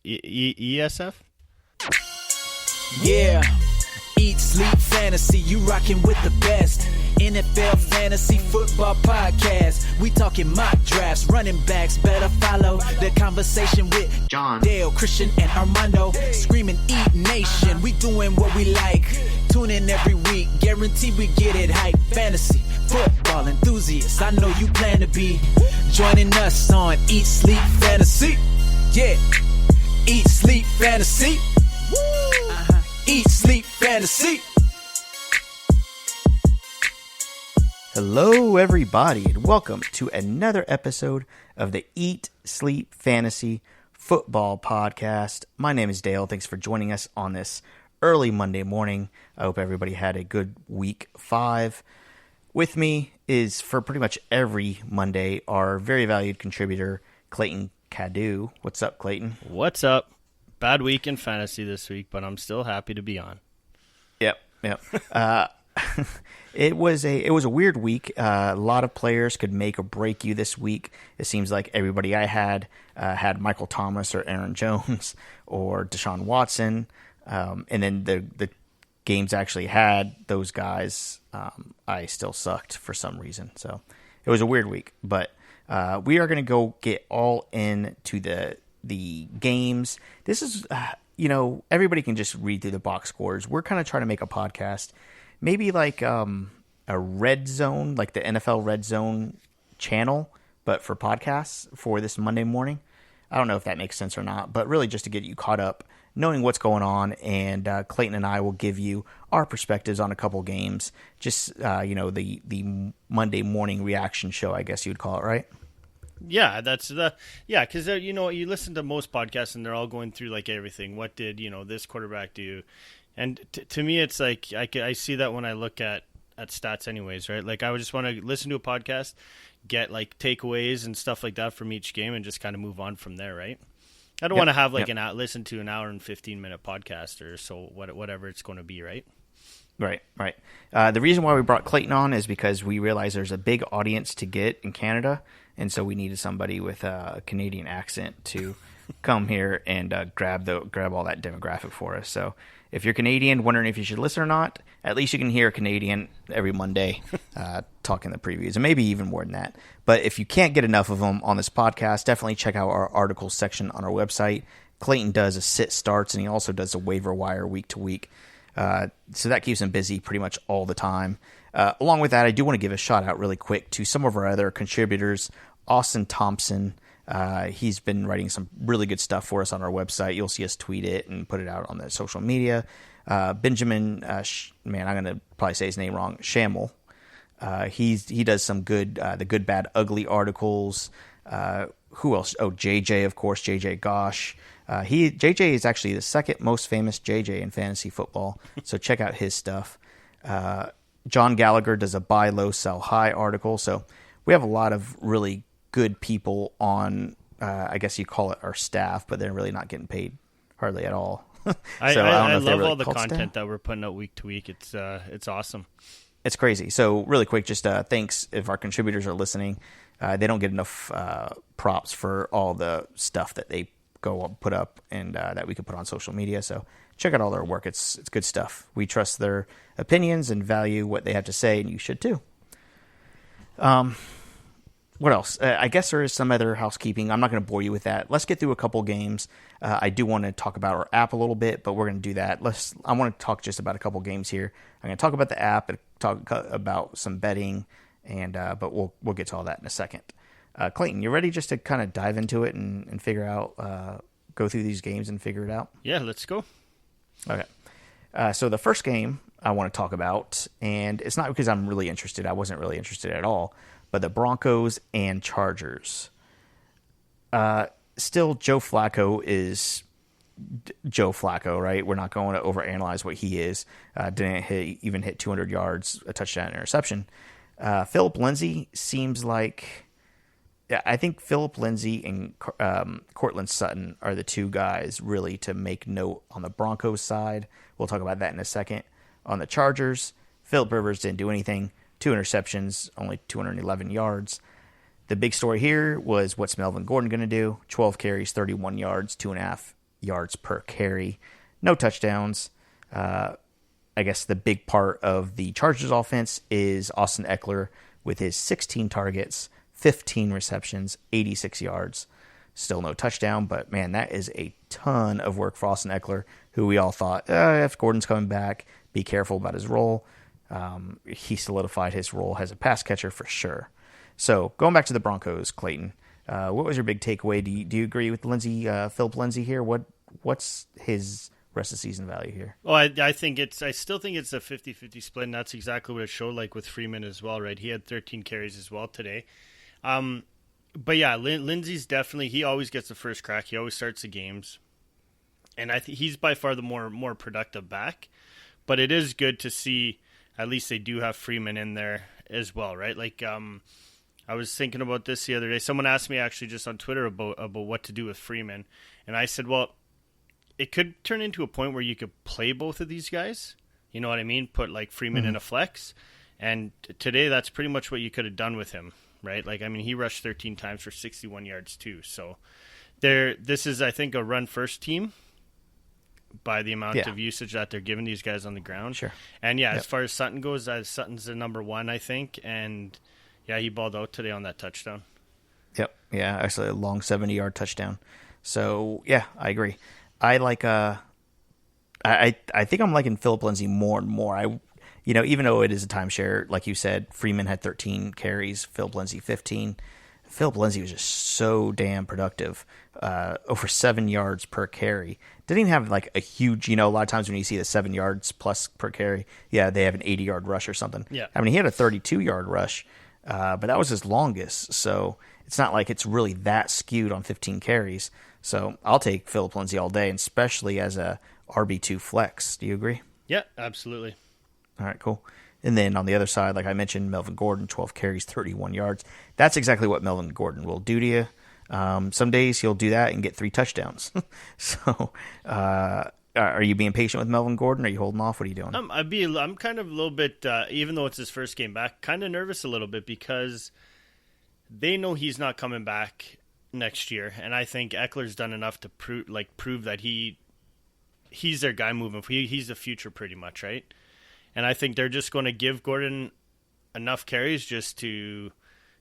ESF? Yeah, eat, sleep, fantasy, you rockin' with the best. NFL Fantasy Football Podcast. We talking mock drafts, running backs, better follow the conversation with John, Dale, Christian, and Armando. Screaming Eat Nation, we doing what we like. Tune in every week, guarantee we get it hype. Fantasy, football enthusiasts, I know you plan to be joining us on Eat, Sleep, Fantasy. Yeah, Eat, Sleep, Fantasy. Eat, Sleep, Fantasy. hello everybody, and welcome to another episode of the Eat, Sleep, Fantasy Football Podcast. My name is Dale. Thanks for joining us on this early Monday morning. I hope everybody had a good week 5. With me is, for pretty much every Monday, our very valued contributor, Clayton Cadu. What's up, Clayton? What's up? Bad week in fantasy this week, but I'm still happy to be on. Yep. It was a weird week. A lot of players could make or break you this week. It seems like everybody I had Michael Thomas or Aaron Jones or Deshaun Watson, and then the games actually had those guys. I still sucked for some reason, so it was a weird week. But we are going to go get all into the games. This is everybody can just read through the box scores. We're kind of trying to make a podcast. Maybe like a red zone, like the NFL red zone channel, but for podcasts for this Monday morning. I don't know if that makes sense or not, but really just to get you caught up, knowing what's going on. And Clayton and I will give you our perspectives on a couple games. Just, the Monday morning reaction show, I guess you'd call it, right? Yeah, because you listen to most podcasts and they're all going through like everything. What did this quarterback do? And to me, it's like I see that when I look at stats anyways, right? Like I would just want to listen to a podcast, get like takeaways and stuff like that from each game and just kind of move on from there, right? I don't want to have like listen to an hour and 15-minute podcast or so, whatever it's going to be, right? Right. The reason why we brought Clayton on is because we realized there's a big audience to get in Canada, and so we needed somebody with a Canadian accent to come here and grab all that demographic for us. So if you're Canadian, wondering if you should listen or not, at least you can hear a Canadian every Monday talking the previews, and maybe even more than that. But if you can't get enough of them on this podcast, definitely check out our articles section on our website. Clayton does a sit starts, and he also does a waiver wire week to week. So that keeps him busy pretty much all the time. Along with that, I do want to give a shout out really quick to some of our other contributors. Austin Thompson, he's been writing some really good stuff for us on our website. You'll see us tweet it and put it out on the social media. Benjamin, I'm going to probably say his name wrong, Shamel. He does some good, the good, bad, ugly articles. Who else? Oh, JJ, of course, JJ Gosh. JJ is actually the second most famous JJ in fantasy football, so check out his stuff. John Gallagher does a buy low, sell high article, so we have a lot of really good people on, I guess you call it our staff, but they're really not getting paid hardly at all. I love all the content that we're putting out week to week. It's awesome. It's crazy. So really quick, just thanks if our contributors are listening. They don't get enough props for all the stuff that they put up and that we could put on social media. So check out all their work. It's good stuff. We trust their opinions and value what they have to say, and you should too. What else? I guess there is some other housekeeping. I'm not going to bore you with that. Let's get through a couple games. I do want to talk about our app a little bit, but we're going to do that. I want to talk just about a couple games here. I'm going to talk about the app and talk about some betting, but we'll get to all that in a second. Clayton, you ready just to kind of dive into it and figure out, go through these games and figure it out? Yeah, let's go. Okay. So the first game I want to talk about, and it's not because I'm really interested. I wasn't really interested at all. But the Broncos and Chargers. Still, Joe Flacco is Joe Flacco, right? We're not going to overanalyze what he is. Didn't even hit 200 yards, a touchdown, interception. Philip Lindsay seems like... I think Philip Lindsay and Cortland Sutton are the two guys really to make note on the Broncos side. We'll talk about that in a second. On the Chargers, Philip Rivers didn't do anything. 2 interceptions, only 211 yards. The big story here was what's Melvin Gordon going to do? 12 carries, 31 yards, 2.5 yards per carry, no touchdowns. I guess the big part of the Chargers offense is Austin Eckler with his 16 targets, 15 receptions, 86 yards. Still no touchdown, but man, that is a ton of work for Austin Eckler, who we all thought, if Gordon's coming back, be careful about his role. He solidified his role as a pass catcher for sure. So going back to the Broncos, Clayton, what was your big takeaway? Do you agree with Philip Lindsay here? What's his rest of season value here? Well, I still think it's a 50-50 split, and that's exactly what it showed like with Freeman as well, right? He had 13 carries as well today. But yeah, Lindsay's definitely, he always gets the first crack. He always starts the games. And I think he's by far the more productive back. But it is good to see at least they do have Freeman in there as well, right? Like, I was thinking about this the other day. Someone asked me actually just on Twitter about what to do with Freeman. And I said, well, it could turn into a point where you could play both of these guys. You know what I mean? Put like Freeman in a flex. And today that's pretty much what you could have done with him, right? Like, I mean, he rushed 13 times for 61 yards too. So this is, I think, a run-first team by the amount of usage that they're giving these guys on the ground. Sure. And as far as Sutton goes, Sutton's the number one, I think. And he balled out today on that touchdown. Yep. Yeah, actually a long 70-yard touchdown. So, yeah, I agree. I like I think I'm liking Philip Lindsay more and more. Even though it is a timeshare, like you said, Freeman had 13 carries, Philip Lindsay 15. Philip Lindsay was just so damn productive, over 7 yards per carry. Didn't even have like a huge, a lot of times when you see the 7 yards plus per carry, they have an 80-yard rush or something. Yeah. I mean, he had a 32-yard rush, but that was his longest. So it's not like it's really that skewed on 15 carries. So I'll take Philip Lindsay all day, and especially as a RB2 flex. Do you agree? Yeah, absolutely. All right, cool. And then on the other side, like I mentioned, Melvin Gordon, 12 carries, 31 yards. That's exactly what Melvin Gordon will do to you. Some days he'll do that and get 3 touchdowns. So are you being patient with Melvin Gordon? Are you holding off? What are you doing? I'm kind of a little bit, even though it's his first game back, kind of nervous a little bit because they know he's not coming back next year, and I think Eckler's done enough to prove that he's their guy moving. He's the future pretty much, right? And I think they're just going to give Gordon enough carries just to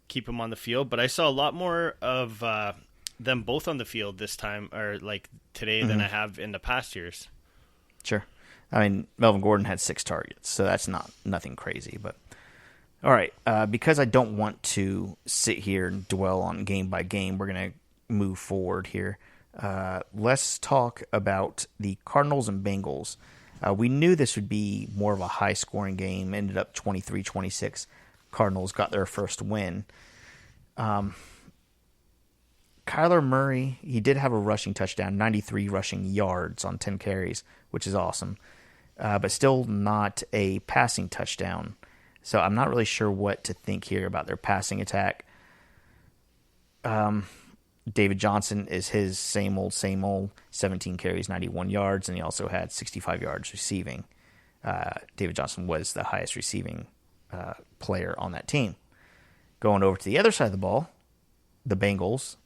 keep him on the field. But I saw a lot more of them both on the field this time, or like today, than I have in the past years. Sure. I mean, Melvin Gordon had 6 targets, so that's nothing crazy. But all right, because I don't want to sit here and dwell on game by game, we're going to move forward here. Let's talk about the Cardinals and Bengals. We knew this would be more of a high-scoring game. Ended up 23-26. Cardinals got their first win. Kyler Murray, he did have a rushing touchdown, 93 rushing yards on 10 carries, which is awesome. But still not a passing touchdown. So I'm not really sure what to think here about their passing attack. David Johnson is his same old, 17 carries, 91 yards, and he also had 65 yards receiving. David Johnson was the highest receiving player on that team. Going over to the other side of the ball, the Bengals,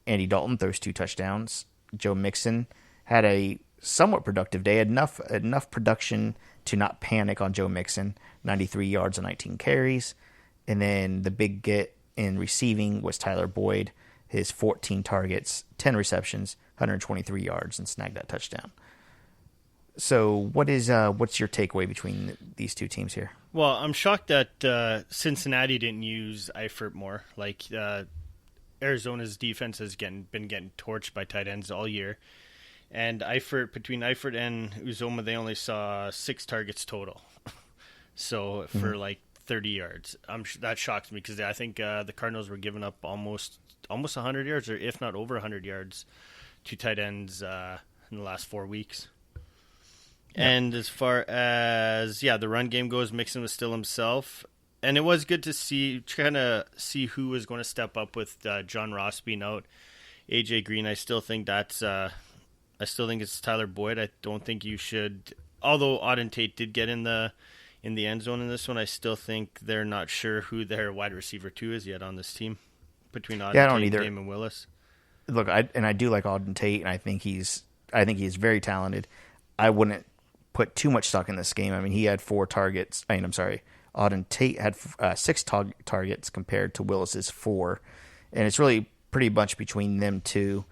Andy Dalton throws 2 touchdowns. Joe Mixon had a somewhat productive day, enough production to not panic on Joe Mixon, 93 yards and 19 carries. And then the big get in receiving was Tyler Boyd, his 14 targets, 10 receptions, 123 yards, and snagged that touchdown. So what's your takeaway between these two teams here? Well, I'm shocked that Cincinnati didn't use Eifert more. Like Arizona's defense has been getting torched by tight ends all year. And between Eifert and Uzoma, they only saw 6 targets total. So for like 30 yards, that shocks me because I think the Cardinals were giving up almost 100 yards, or if not over 100 yards, to tight ends in the last 4 weeks. Yep. And as far as the run game goes, Mixon was still himself, and it was good to see who was going to step up with John Ross being out. AJ Green, I still think it's Tyler Boyd. I don't think you should. Although Auden Tate did get in the end zone in this one, I still think they're not sure who their wide receiver 2 is yet on this team between Auden Tate and Damon Willis. Look, I do like Auden Tate, and I think he's I think he's very talented. I wouldn't put too much stock in this game. I mean, he had 4 targets. I'm sorry. Auden Tate had 6 targets compared to Willis's 4. And it's really pretty much between them two.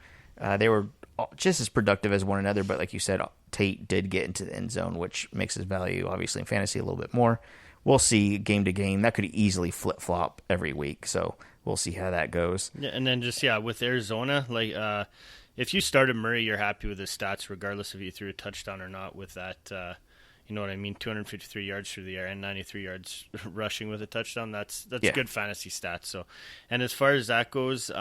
They were just as productive as one another, but like you said, Tate did get into the end zone, which makes his value, obviously, in fantasy a little bit more. We'll see game to game. That could easily flip-flop every week, so we'll see how that goes. Yeah, and then just, with Arizona, if you started Murray, you're happy with his stats, regardless if he threw a touchdown or not with that, you know what I mean, 253 yards through the air and 93 yards rushing with a touchdown. That's good fantasy stats. So, and as far as that goes,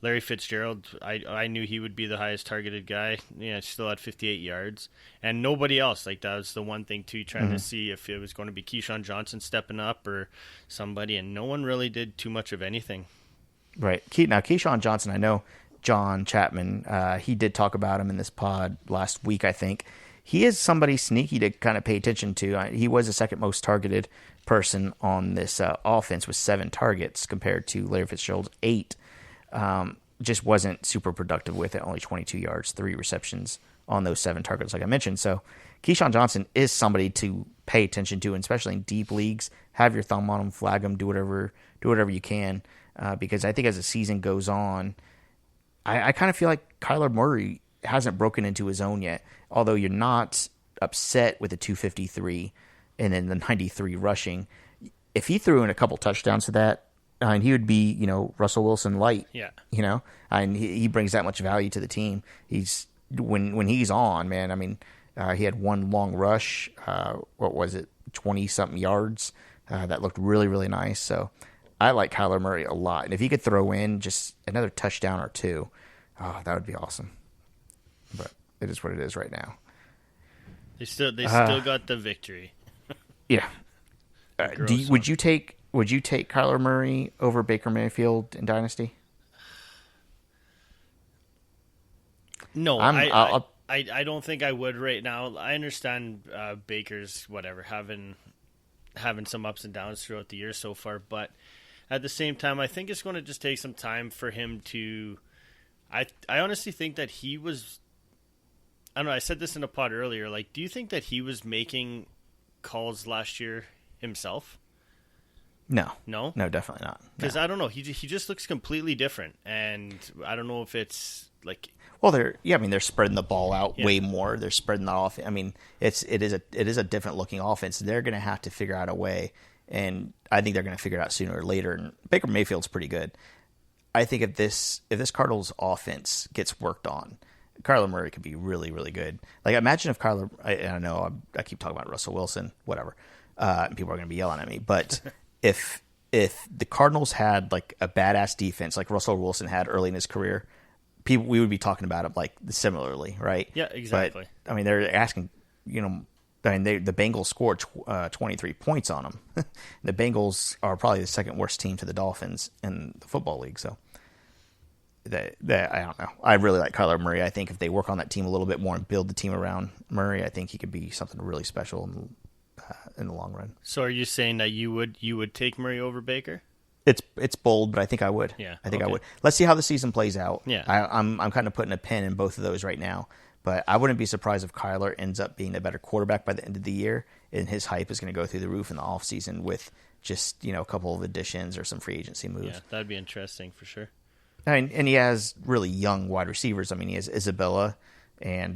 Larry Fitzgerald, I knew he would be the highest targeted guy. Yeah, still had 58 yards. And nobody else. That was the one thing, too, trying to see if it was going to be Keyshawn Johnson stepping up or somebody. And no one really did too much of anything. Right. Now, Keyshawn Johnson, I know John Chapman, he did talk about him in this pod last week, I think. He is somebody sneaky to kind of pay attention to. He was the second most targeted person on this offense with 7 targets compared to Larry Fitzgerald's 8. Just wasn't super productive with it, only 22 yards, 3 receptions on those 7 targets, like I mentioned. So Keyshawn Johnson is somebody to pay attention to, and especially in deep leagues. Have your thumb on him, flag him, do whatever you can, because I think as the season goes on, I kind of feel like Kyler Murray hasn't broken into his own yet. Although you're not upset with the 253 and then the 93 rushing, if he threw in a couple touchdowns to that, and he would be, Russell Wilson light. Yeah. And he brings that much value to the team. He's when he's on, man. I mean, he had one long rush. 20-something yards? That looked really, really nice. So I like Kyler Murray a lot. And if he could throw in just another touchdown or 2, that would be awesome. But it is what it is right now. They still got the victory. Yeah. Would you take Kyler Murray over Baker Mayfield in Dynasty? No, I don't think I would right now. I understand Baker's having some ups and downs throughout the year so far, but at the same time, I think it's going to just take some time for him to. I honestly think that he was. I don't know. I said this in a pod earlier. Do you think that he was making calls last year himself? No, definitely not. Because I don't know. He just looks completely different, and I don't know if it's Well, they're spreading the ball out way more. They're spreading that off. I mean, it is a different looking offense. They're going to have to figure out a way, and I think they're going to figure it out sooner or later. And Baker Mayfield's pretty good. I think if this Cardinals offense gets worked on, Kyler Murray could be really, really good. Imagine if Kyler. I know I keep talking about Russell Wilson, whatever. People are going to be yelling at me, but if the Cardinals had a badass defense like Russell Wilson had early in his career, we would be talking about it similarly, right? Yeah, exactly. But, I mean, they're asking, the Bengals scored 23 points on them. The Bengals are probably the second worst team to the Dolphins in the football league, so. I don't know. I really like Kyler Murray. I think if they work on that team a little bit more and build the team around Murray, I think he could be something really special in the long run. So, are you saying that you would take Murray over Baker? It's bold, but I think I would. Yeah, I think I would. Let's see how the season plays out. Yeah, I'm kind of putting a pin in both of those right now. But I wouldn't be surprised if Kyler ends up being a better quarterback by the end of the year, and his hype is going to go through the roof in the offseason with just a couple of additions or some free agency moves. Yeah, that'd be interesting for sure. And he has really young wide receivers. I mean, he has Isabella and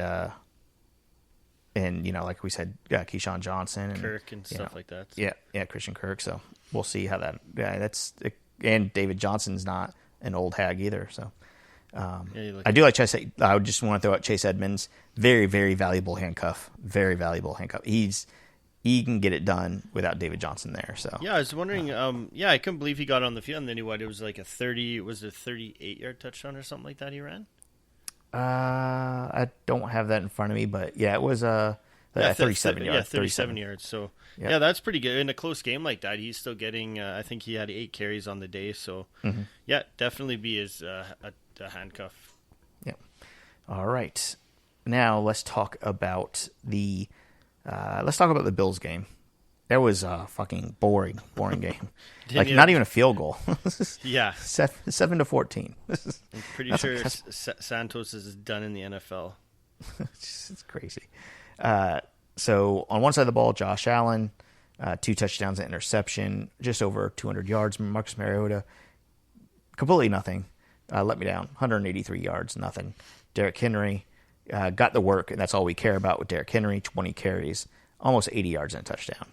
like we said, Keyshawn Johnson and Kirk and stuff like that. So. Yeah, Christian Kirk. So we'll see how that. Yeah, and David Johnson's not an old hag either. So I do like Chase. I would just want to throw out Chase Edmonds. Very, very valuable handcuff. Very valuable handcuff. He can get it done without David Johnson there. So yeah, I was wondering. I couldn't believe he got on the field, and then it was like a 38-yard touchdown or something like that he ran. I don't have that in front of me, but yeah, it was 37 yards. Yeah, 37 yards. So yeah, that's pretty good in a close game like that. He's still getting. I think he had 8 carries on the day. So yeah, definitely be a handcuff. Yeah. All right. Now let's talk about the Bills game. That was a fucking boring game. Not even a field goal. Yeah. 7-14. I'm pretty sure Santos is done in the NFL. It's crazy. So on one side of the ball, Josh Allen, 2 touchdowns and interception, just over 200 yards. Marcus Mariota, completely nothing. Let me down. 183 yards, nothing. Derrick Henry got the work, and that's all we care about with Derrick Henry. 20 carries, almost 80 yards and a touchdown.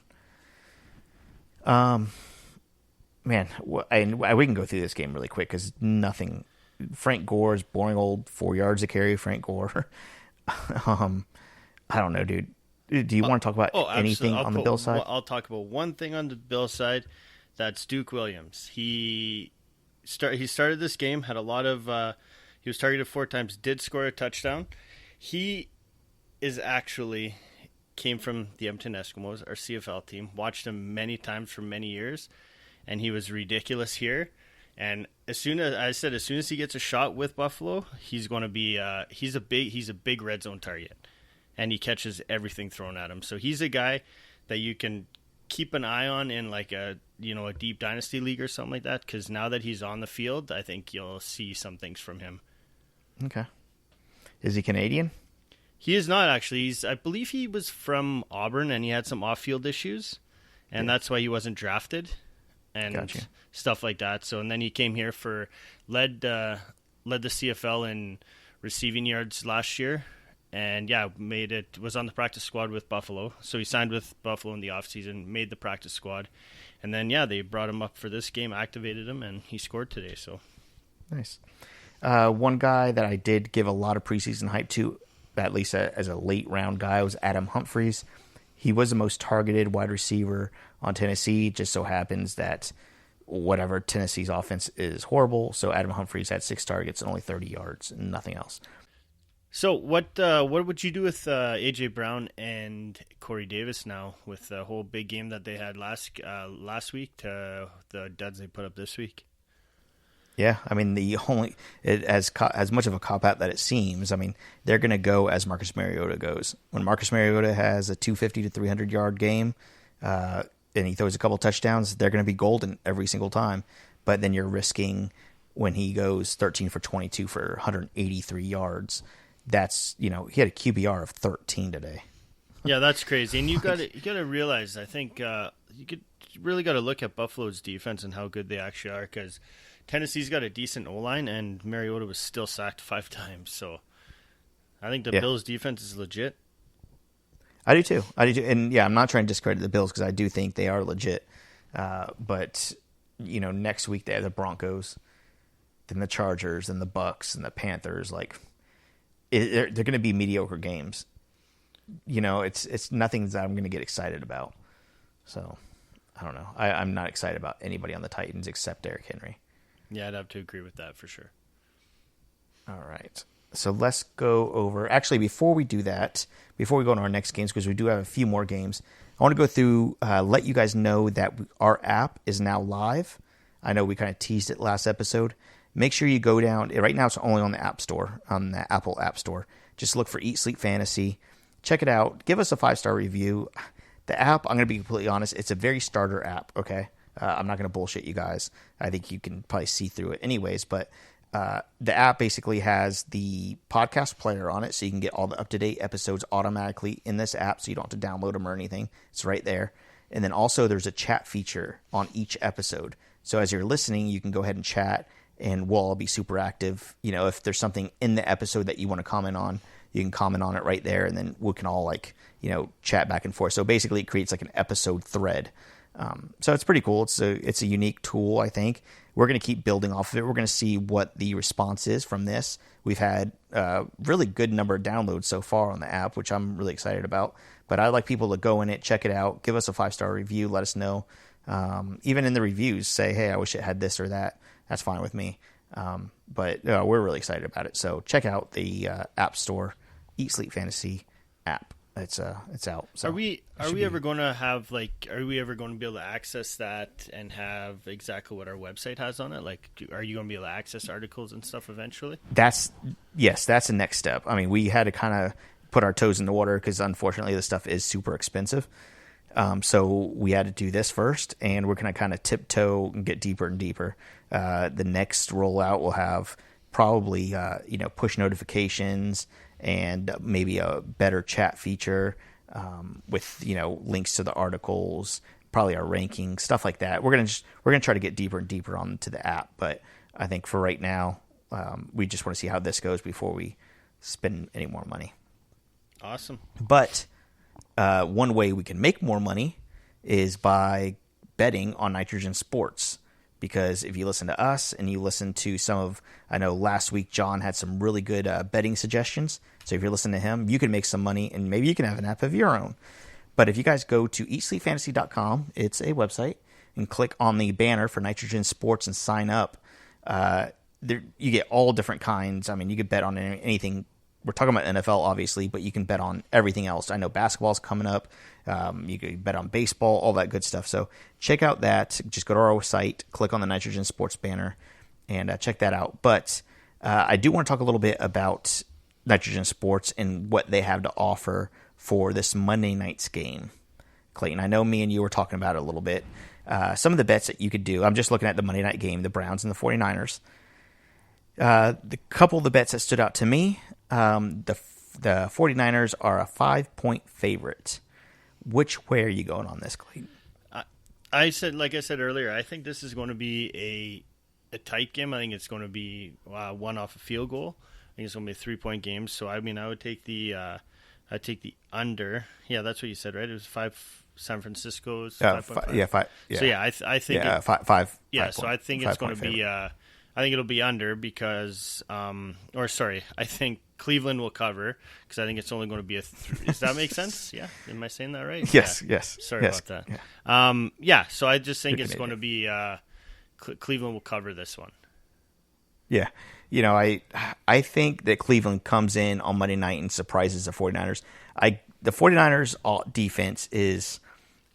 Man, we can go through this game really quick because nothing. Frank Gore's boring old 4 yards a carry. Frank Gore. I don't know, dude. Do you want to talk about anything on the Bill side? I'll talk about one thing on the Bill side. That's Duke Williams. He started this game, had a lot of. He was targeted 4 times, did score a touchdown. He is actually came from the Edmonton Eskimos, our CFL team. Watched him many times for many years, and he was ridiculous here. And as soon as he gets a shot with Buffalo, he's going to be he's a big red zone target, and he catches everything thrown at him. So he's a guy that you can keep an eye on in like a deep dynasty league or something like that. Because now that he's on the field, I think you'll see some things from him. Okay, is he Canadian? He is not actually. I believe he was from Auburn, and he had some off-field issues, and that's why he wasn't drafted. And stuff like that. So, and then he came here led the CFL in receiving yards last year, and was on the practice squad with Buffalo. So he signed with Buffalo in the offseason, made the practice squad, and then they brought him up for this game, activated him, and he scored today. So nice. One guy that I did give a lot of preseason hype to, at least as a late round guy, was Adam Humphries. He was the most targeted wide receiver on Tennessee. It just so happens that Tennessee's offense is horrible, so Adam Humphries had 6 targets and only 30 yards and nothing else. So what would you do with A.J. Brown and Corey Davis now with the whole big game that they had last week to the duds they put up this week? Yeah, I mean, as much of a cop-out that it seems, I mean, they're going to go as Marcus Mariota goes. When Marcus Mariota has a 250 to 300-yard game and he throws a couple touchdowns, they're going to be golden every single time. But then you're risking when he goes 13 for 22 for 183 yards. That's, he had a QBR of 13 today. Yeah, that's crazy. And you got to realize, I think you really got to look at Buffalo's defense and how good they actually are, because Tennessee's got a decent O-line, and Mariota was still sacked 5 times. So I think the Bills' defense is legit. I do too. And I'm not trying to discredit the Bills because I do think they are legit. But next week they have the Broncos, then the Chargers, and the Bucks, and the Panthers. Like, they're going to be mediocre games. It's nothing that I'm going to get excited about. So I don't know. I'm not excited about anybody on the Titans except Derrick Henry. Yeah, I'd have to agree with that for sure. All right. So let's go over... Actually, before we do that, before we go into our next games, because we do have a few more games, I want to go through, let you guys know that our app is now live. I know we kind of teased it last episode. Make sure you go down... Right now, it's only on the App Store, on the Apple App Store. Just look for Eat Sleep Fantasy. Check it out. Give us a 5-star review. The app, I'm going to be completely honest, it's a very starter app, okay? I'm not going to bullshit you guys. I think you can probably see through it anyways, but the app basically has the podcast player on it, so you can get all the up-to-date episodes automatically in this app, so you don't have to download them or anything. It's right there. And then also there's a chat feature on each episode. So as you're listening, you can go ahead and chat, and we'll all be super active. If there's something in the episode that you want to comment on, you can comment on it right there, and then we can all chat back and forth. So basically it creates like an episode thread. So it's pretty cool. It's a unique tool, I think. We're going to keep building off of it. We're going to see what the response is from this. We've had a really good number of downloads so far on the app, which I'm really excited about. But I'd like people to go in it, check it out, give us a 5-star review, let us know. Even in the reviews, say, hey, I wish it had this or that. That's fine with me. But we're really excited about it. So check out the App Store, Eat Sleep Fantasy app. It's out. So are we ever going to be able to access that and have exactly what our website has on it? Like, are you going to be able to access articles and stuff eventually? That's the next step. I mean, we had to kind of put our toes in the water because unfortunately this stuff is super expensive. So we had to do this first, and we're going to kind of tiptoe and get deeper and deeper. The next rollout will have probably push notifications and maybe a better chat feature with links to the articles, probably our ranking, stuff like that. We're gonna try to get deeper and deeper onto the app, but I think for right now, we just want to see how this goes before we spend any more money. Awesome. But one way we can make more money is by betting on Nitrogen Sports. Because if you listen to us and you listen to I know last week John had some really good betting suggestions. So if you're listening to him, you can make some money and maybe you can have an app of your own. But if you guys go to eatsleepfantasy.com, it's a website, and click on the banner for Nitrogen Sports and sign up, you get all different kinds. I mean, you could bet on anything. We're talking about NFL, obviously, but you can bet on everything else. I know basketball's coming up. You can bet on baseball, all that good stuff. So check out that. Just go to our site, click on the Nitrogen Sports banner, and check that out. But I do want to talk a little bit about Nitrogen Sports and what they have to offer for this Monday night's game. Clayton, I know me and you were talking about it a little bit. Some of the bets that you could do. I'm just looking at the Monday night game, the Browns and the 49ers. The couple of the bets that stood out to me, the 49ers are a 5-point favorite. Which way are you going on this, Clayton? I said earlier, I think this is going to be a tight game. I think it's going to be one off a field goal. I think it's going to be a 3-point game. So I mean, I would take the under. Yeah, that's what you said, right? It was 5. San Francisco's 5.5. Yeah, 5. Yeah. So yeah, I think five. Yeah, so I think it's going to be. I think it'll be under because, I think Cleveland will cover because I think it's only going to be a. Does that make sense? Yeah, am I saying that right? Yes, yeah. yes. Sorry about that. Yeah. So I just think it's going to be Cleveland will cover this one. Yeah, I think that Cleveland comes in on Monday night and surprises the 49ers. The 49ers defense is.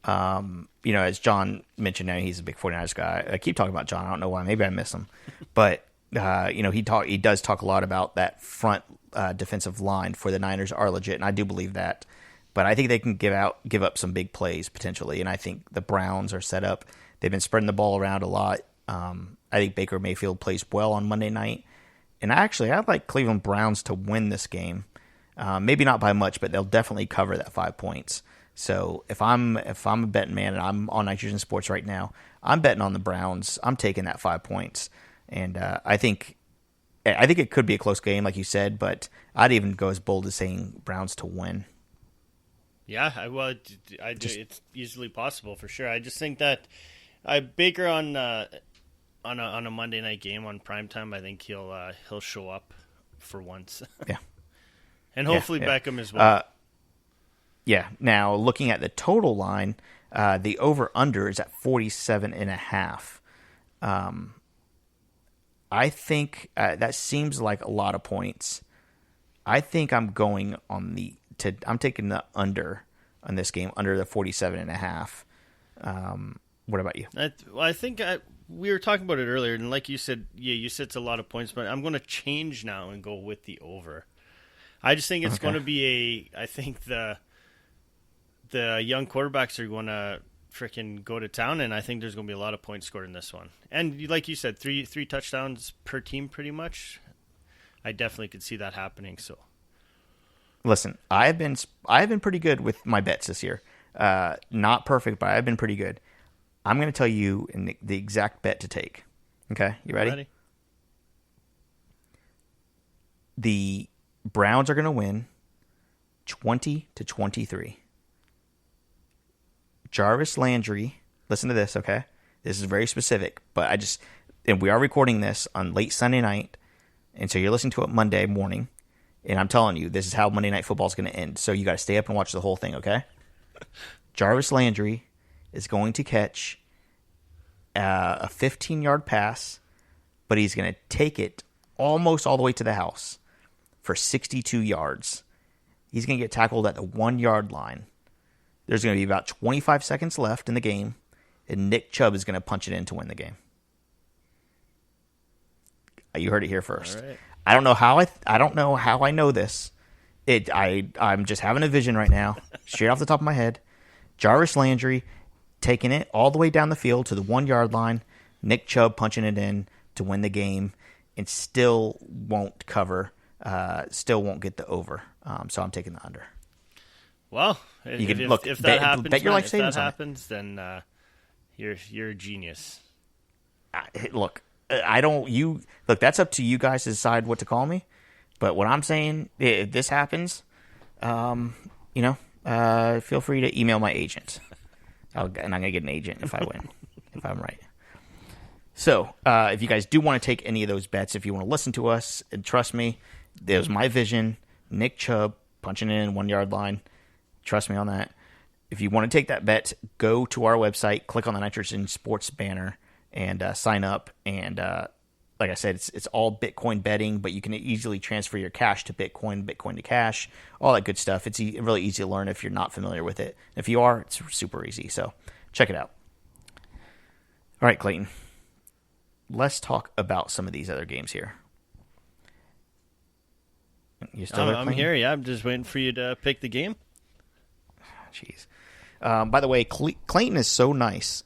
As John mentioned, now he's a big 49ers guy. I keep talking about John. I don't know why. Maybe I miss him. But, he does talk a lot about that front defensive line for the Niners are legit, and I do believe that. But I think they can give up some big plays potentially, and I think the Browns are set up. They've been spreading the ball around a lot. I think Baker Mayfield plays well on Monday night. And I'd like Cleveland Browns to win this game. Maybe not by much, but they'll definitely cover that 5 points. So if I'm a betting man and I'm on Nitrogen Sports right now, I'm betting on the Browns. I'm taking that 5 points, and I think it could be a close game, like you said. But I'd even go as bold as saying Browns to win. Yeah, it's easily possible for sure. I just think that Baker on a Monday night game on primetime, I think he'll show up for once. Yeah, and hopefully Beckham as well. Yeah. Now, looking at the total line, the over-under is at 47.5. I think that seems like a lot of points. I think I'm going I'm taking the under on this game, under the 47.5. What about you? I think we were talking about it earlier, and like you said, you said it's a lot of points, but I'm going to change now and go with the over. I just think it's going to be I think the young quarterbacks are going to freaking go to town, and I think there's going to be a lot of points scored in this one. And like you said, three touchdowns per team pretty much. I definitely could see that happening. So, listen, I've been pretty good with my bets this year. Not perfect, but I've been pretty good. I'm going to tell you the exact bet to take. Okay, you ready? The Browns are going to win 20-23. Jarvis Landry, listen to this, okay? This is very specific, but and we are recording this on late Sunday night, and so you're listening to it Monday morning, and I'm telling you, this is how Monday Night Football is going to end. So you got to stay up and watch the whole thing, okay? Jarvis Landry is going to catch a 15-yard pass, but he's going to take it almost all the way to the house for 62 yards. He's going to get tackled at the 1-yard line. There's going to be about 25 seconds left in the game, and Nick Chubb is going to punch it in to win the game. You heard it here first. All right. I don't know how I know this. I'm just having a vision right now, straight off the top of my head. Jarvis Landry taking it all the way down the field to the 1-yard line, Nick Chubb punching it in to win the game, and still won't cover still won't get the over. So I'm taking the under. Well, You can if that happens, bet your life if that savings on it. happens, then you're a genius. Look, I don't. You look. That's up to you guys to decide what to call me. But what I'm saying, if this happens, feel free to email my agent, and I'm gonna get an agent if I win, if I'm right. So, if you guys do want to take any of those bets, if you want to listen to us and trust me, there's my vision. Nick Chubb punching in 1 yard line. Trust me on that. If you want to take that bet, go to our website, click on the Nitrogen Sports banner, and sign up. And like I said, it's all Bitcoin betting, but you can easily transfer your cash to Bitcoin, Bitcoin to cash, all that good stuff. It's really easy to learn if you're not familiar with it. If you are, it's super easy. So check it out. All right, Clayton. Let's talk about some of these other games here. You still there, I'm Clayton? here. Yeah, I'm just waiting for you to pick the game. Jeez. By the way, Clayton is so nice.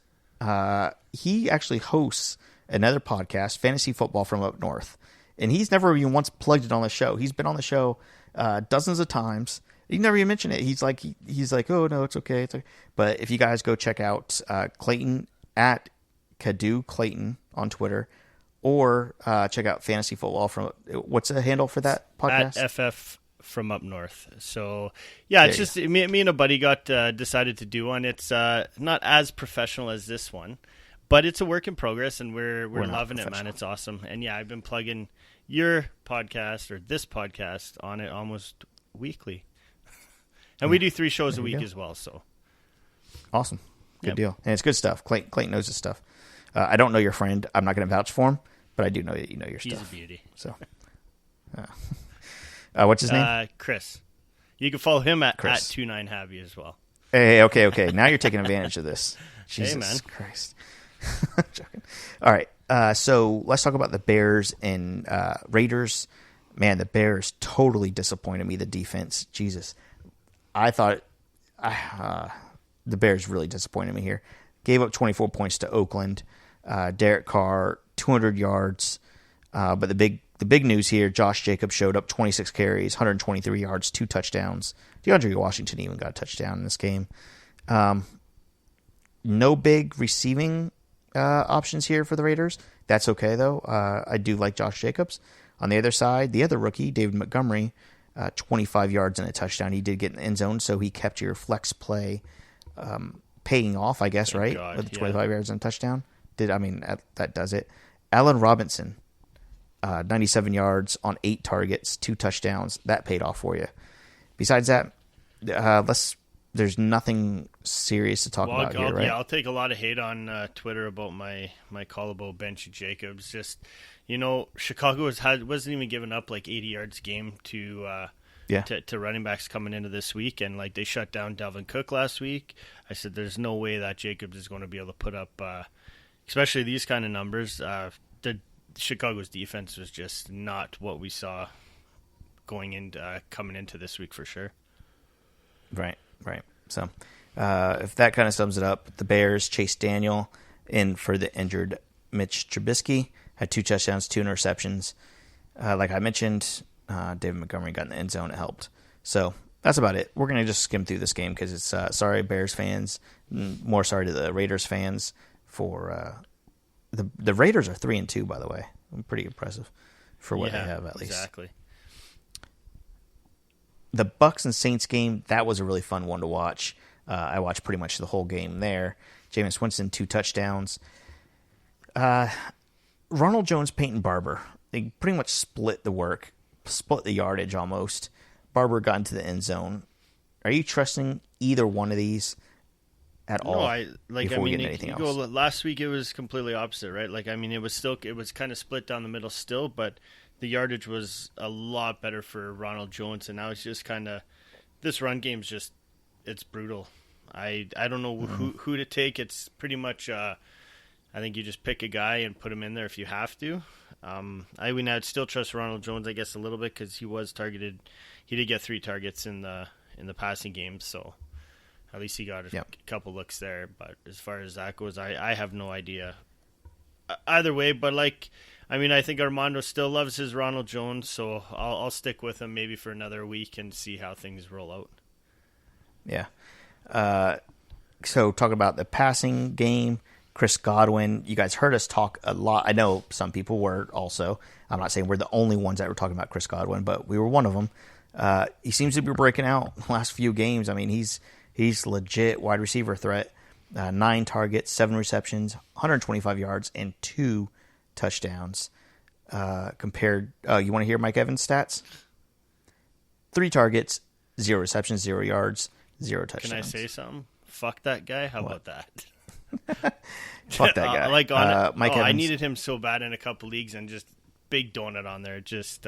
He actually hosts another podcast, Fantasy Football from Up North, and he's never even once plugged it on the show. He's been on the show dozens of times. He never even mentioned it. He's like, oh no, it's okay, it's okay. But if you guys go check out Clayton at Cadu Clayton on Twitter, or check out Fantasy Football from what's the handle for that podcast? At FF from Up North. So yeah, it's just me and a buddy got decided to do one. It's not as professional as this one, but it's a work in progress, and we're loving it, man. It's awesome. And yeah, I've been plugging your podcast or this podcast on it almost weekly, and we do 3 shows a week as well. So awesome, good deal, and it's good stuff. Clayton knows his stuff. I don't know your friend. I'm not going to vouch for him, but I do know that you know your stuff. He's a beauty. So. What's his name? Chris. You can follow him at Chris. 29Habby as well. Hey, okay. Now you're taking advantage of this. Jesus Hey, man. Christ. I'm joking. All right. So let's talk about the Bears and Raiders. Man, the Bears totally disappointed me, the defense. Jesus. I thought the Bears really disappointed me here. Gave up 24 points to Oakland. Derek Carr, 200 yards. But the big news here, Josh Jacobs showed up, 26 carries, 123 yards, 2 touchdowns. DeAndre Washington even got a touchdown in this game. No big receiving options here for the Raiders. That's okay, though. I do like Josh Jacobs. On the other side, the other rookie, David Montgomery, 25 yards and a touchdown. He did get in the end zone, so he kept your flex play paying off, I guess, right? God, with 25 yards and a touchdown. That does it. Allen Robinson, 97 yards on 8 targets, 2 touchdowns. That paid off for you. Besides that, there's nothing serious to talk about here, right? Yeah, I'll take a lot of hate on Twitter about my callable bench of Jacobs. Just, Chicago wasn't even giving up like 80 yards a game to running backs coming into this week, and like they shut down Dalvin Cook last week. I said there's no way that Jacobs is going to be able to put up, especially these kind of numbers. Chicago's defense was just not what we saw coming into this week for sure. Right. So, if that kind of sums it up, the Bears, Chase Daniel in for the injured Mitch Trubisky, had 2 touchdowns, 2 interceptions. Like I mentioned, David Montgomery got in the end zone. It helped. So that's about it. We're going to just skim through this game because it's sorry, Bears fans. More sorry to the Raiders fans for the Raiders are 3-2, by the way. Pretty impressive for what they have, at least. Exactly. The Bucs and Saints game, that was a really fun one to watch. I watched pretty much the whole game there. Jameis Winston, 2 touchdowns. Ronald Jones, Peyton Barber, they pretty much split the yardage almost. Barber got into the end zone. Are you trusting either one of these at all? Last week it was completely opposite, right? It was kind of split down the middle still, but the yardage was a lot better for Ronald Jones, and now it's just kind of this run game's just it's brutal. I don't know who to take. It's pretty much I think you just pick a guy and put him in there if you have to. I'd still trust Ronald Jones, I guess, a little bit because he was targeted. He did get 3 targets in the passing game, so at least he got a couple looks there. But as far as that goes, I have no idea either way. But I mean, I think Armando still loves his Ronald Jones, so I'll stick with him maybe for another week and see how things roll out. Yeah. So talking about the passing game, Chris Godwin, you guys heard us talk a lot. I know some people were also. I'm not saying we're the only ones that were talking about Chris Godwin, but we were one of them. He seems to be breaking out the last few games. I mean, he's legit wide receiver threat. 9 targets, 7 receptions, 125 yards, and 2 touchdowns. Compared, you want to hear Mike Evans' stats? 3 targets, 0 receptions, 0 yards, 0 touchdowns. Can I say something? Fuck that guy. How about that? Fuck that guy. Mike Evans. I needed him so bad in a couple leagues, and just big donut on there. Just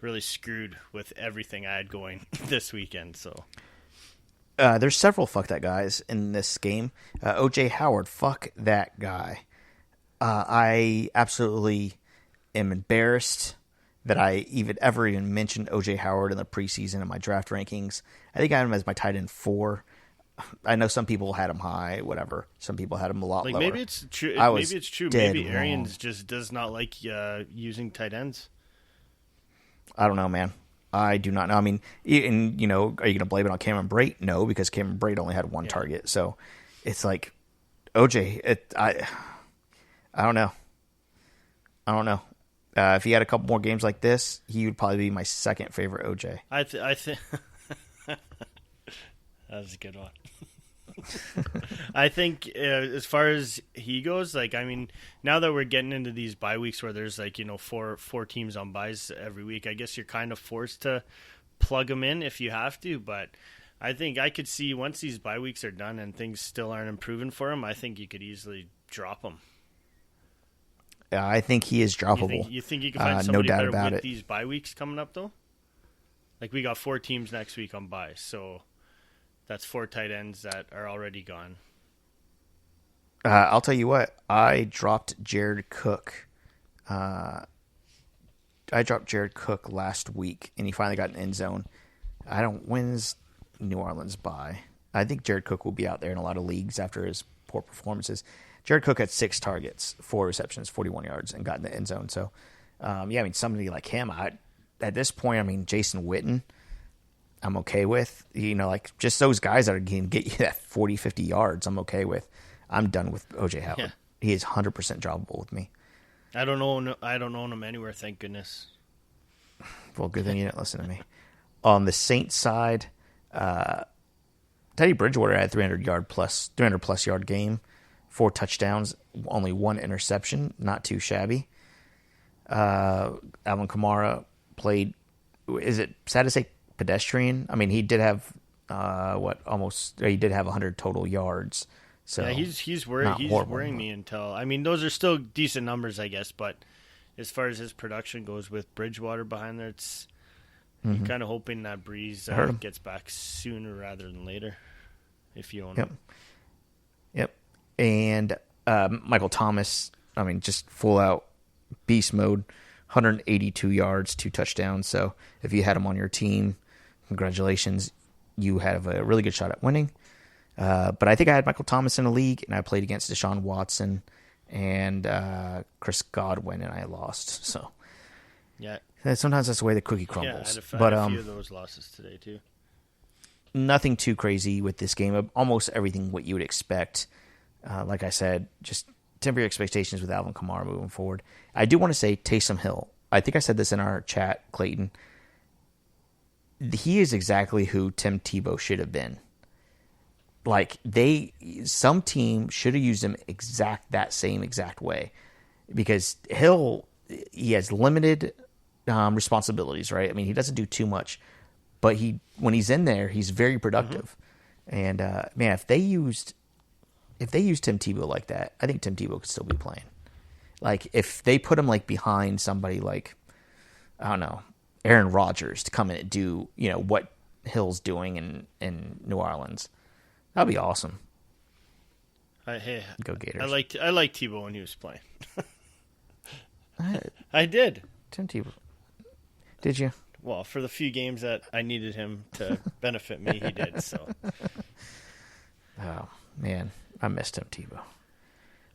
really screwed with everything I had going this weekend. So there's several fuck that guys in this game. O.J. Howard, fuck that guy. I absolutely am embarrassed that I ever mentioned O.J. Howard in the preseason in my draft rankings. I think I had him as my tight end 4. I know some people had him high, whatever. Some people had him a lot lower. Maybe it's true. Maybe it's true. Maybe Arians just does not like using tight ends. I don't know, man. I do not know. I mean, and, are you going to blame it on Cameron Brate? No, because Cameron Brate only had 1 target. So it's like OJ. I don't know. If he had a couple more games like this, he would probably be my second favorite OJ. I think that was a good one. I think as far as he goes, like, I mean, now that we're getting into these bye weeks where there's like, four teams on byes every week, I guess you're kind of forced to plug them in if you have to. But I think I could see once these bye weeks are done and things still aren't improving for him, I think you could easily drop him. I think he is droppable. You think you can find somebody no doubt better about with it. these bye weeks coming up, though? Like, we got 4 teams next week on bye, so that's 4 tight ends that are already gone. I'll tell you what. I dropped Jared Cook. Last week, and he finally got an end zone. When's New Orleans bye? I think Jared Cook will be out there in a lot of leagues after his poor performances. Jared Cook had 6 targets, 4 receptions, 41 yards, and got in the end zone. So, I mean, somebody like him, at this point, I mean, Jason Witten, I'm okay with. Like, just those guys that can get you that 40, 50 yards, I'm okay with. I'm done with O.J. Howard. Yeah. He is 100% droppable with me. I don't own him anywhere, thank goodness. Well, good thing you didn't listen to me. On the Saints side, Teddy Bridgewater had 300 plus yard game, 4 touchdowns, only 1 interception, not too shabby. Alvin Kamara played. Is it sad to say pedestrian? I mean, he did have he did have 100 total yards. So yeah, he's worrying me until. I mean, those are still decent numbers, I guess, but as far as his production goes with Bridgewater behind there, it's you're kind of hoping that Breeze gets back sooner rather than later, if you own him. Yep. And Michael Thomas, I mean, just full out beast mode, 182 yards, 2 touchdowns. So if you had him on your team, congratulations, you have a really good shot at winning. But I think I had Michael Thomas in the league, and I played against Deshaun Watson and Chris Godwin, and I lost. So yeah, sometimes that's the way the cookie crumbles. Yeah, I had a few of those losses today too. Nothing too crazy with this game. Almost everything what you would expect. Like I said, just temper your expectations with Alvin Kamara moving forward. I do want to say Taysom Hill. I think I said this in our chat, Clayton. He is exactly who Tim Tebow should have been. Like, some team should have used him that same exact way, because he has limited responsibilities, right? I mean, he doesn't do too much, but when he's in there, he's very productive. And man, if they used Tim Tebow like that, I think Tim Tebow could still be playing. Like, if they put him like behind somebody like, I don't know, Aaron Rodgers to come in and do what Hill's doing in New Orleans. That'd be awesome. Go Gators. I liked Tebow when he was playing. I did. Tim Tebow. Did you? Well, for the few games that I needed him to benefit me, he did. So. Oh man, I missed Tim Tebow.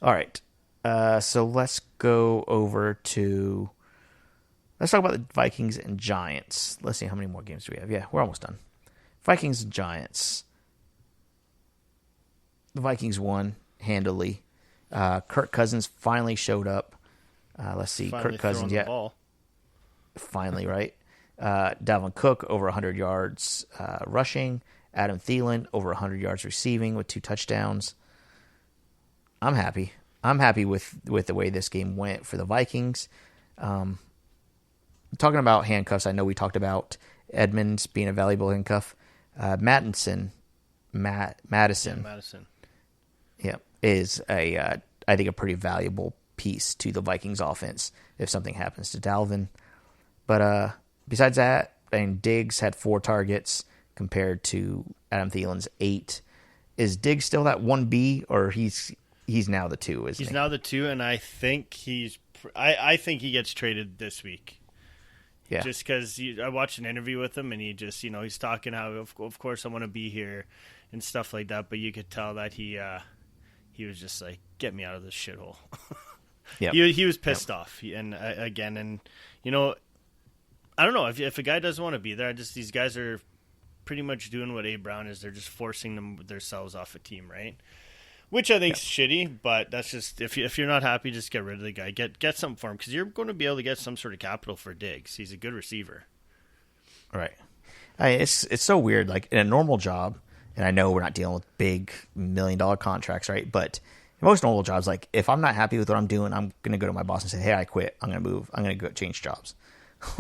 All right, So let's go over to. Let's talk about the Vikings and Giants. Let's see how many more games do we have. Yeah, we're almost done. Vikings and Giants. The Vikings won handily. Kirk Cousins finally showed up. Let's see. Finally Kirk Cousins, throwing the ball. Finally, right? Dalvin Cook over 100 yards rushing. Adam Thielen over 100 yards receiving with 2 touchdowns. I'm happy. I'm happy with the way this game went for the Vikings. Talking about handcuffs, I know we talked about Edmonds being a valuable handcuff. Madison. Yeah, Madison. Yeah, is I think a pretty valuable piece to the Vikings offense if something happens to Dalvin. But besides that, Diggs had 4 targets compared to Adam Thielen's 8. Is Diggs still that 1B, or he's now the 2? He's now the 2, and I think I think he gets traded this week. Yeah. Just because I watched an interview with him, and he just, he's talking how, of course, I want to be here and stuff like that. But you could tell that he was just like, get me out of this shithole. Yeah. He was pissed off. I don't know if a guy doesn't want to be there. These guys are pretty much doing what Abe Brown is. They're just forcing themselves off a team, right? Which I think is shitty, but that's just if you're not happy, just get rid of the guy. Get something for him because you're going to be able to get some sort of capital for Diggs. He's a good receiver. Right. It's so weird. Like in a normal job, and I know we're not dealing with big $1 million contracts, right? But in most normal jobs, like if I'm not happy with what I'm doing, I'm going to go to my boss and say, "Hey, I quit. I'm going to move. I'm going to go change jobs."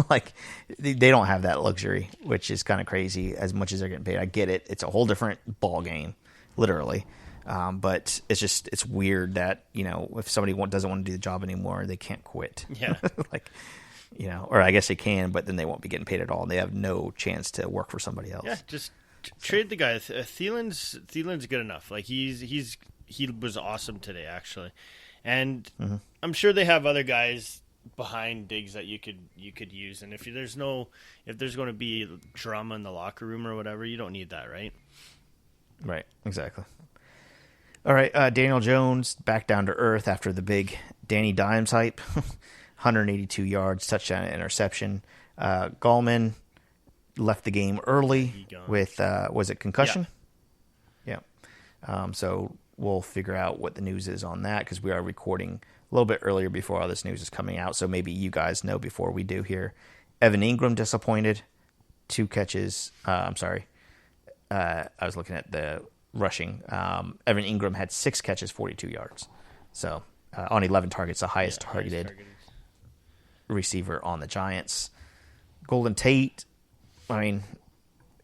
Like they don't have that luxury, which is kind of crazy. As much as they're getting paid, I get it. It's a whole different ball game, literally. But it's weird that, if somebody doesn't want to do the job anymore, they can't quit. Yeah. Or I guess they can, but then they won't be getting paid at all. And they have no chance to work for somebody else. Yeah, just trade the guy. Thielen's good enough. Like he was awesome today, actually. And I'm sure they have other guys behind Diggs that you could use. And if there's going to be drama in the locker room or whatever, you don't need that, right? Right. Exactly. All right, Daniel Jones back down to earth after the big Danny Dimes hype. 182 yards, touchdown, interception. Gallman left the game early with, was it concussion? Yeah. So we'll figure out what the news is on that because we are recording a little bit earlier before all this news is coming out. So maybe you guys know before we do here. Evan Ingram disappointed. 2 catches. I was looking at the rushing. Evan Ingram had 6 catches, 42 yards. So on 11 targets, the highest targeted receiver on the Giants. Golden Tate,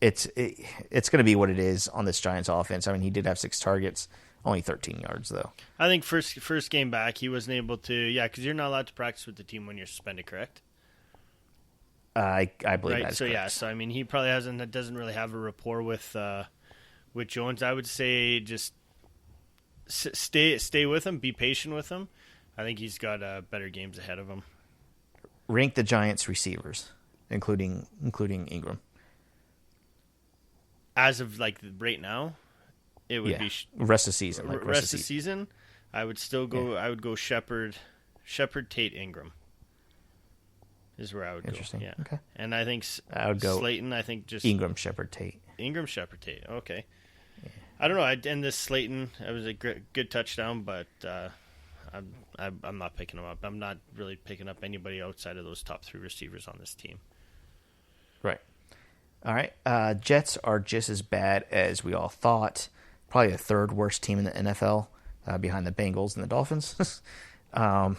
it's going to be what it is on this Giants offense. He did have 6 targets, only 13 yards though. I think first game back, he wasn't able to. Yeah, because you're not allowed to practice with the team when you're suspended, correct? I believe right. that's so correct. Yeah, so he probably doesn't really have a rapport with Jones. I would say just stay with him, be patient with him. I think he's got better games ahead of him. Rank the Giants receivers, including Ingram. As of right now, it would be rest of the season. Rest of the season, I would still go. Yeah. I would go Shepard, Tate, Ingram. Is where I would go. Interesting. Yeah. Okay. And I think I would go Slayton. I think just Ingram, Shepard, Tate. Ingram, Shepard, Tate. Okay. Yeah. I don't know. And this Slayton, it was a good touchdown, but I'm not picking him up. I'm not really picking up anybody outside of those top 3 receivers on this team. Right. All right. Jets are just as bad as we all thought. Probably the 3rd worst team in the NFL, behind the Bengals and the Dolphins. Man,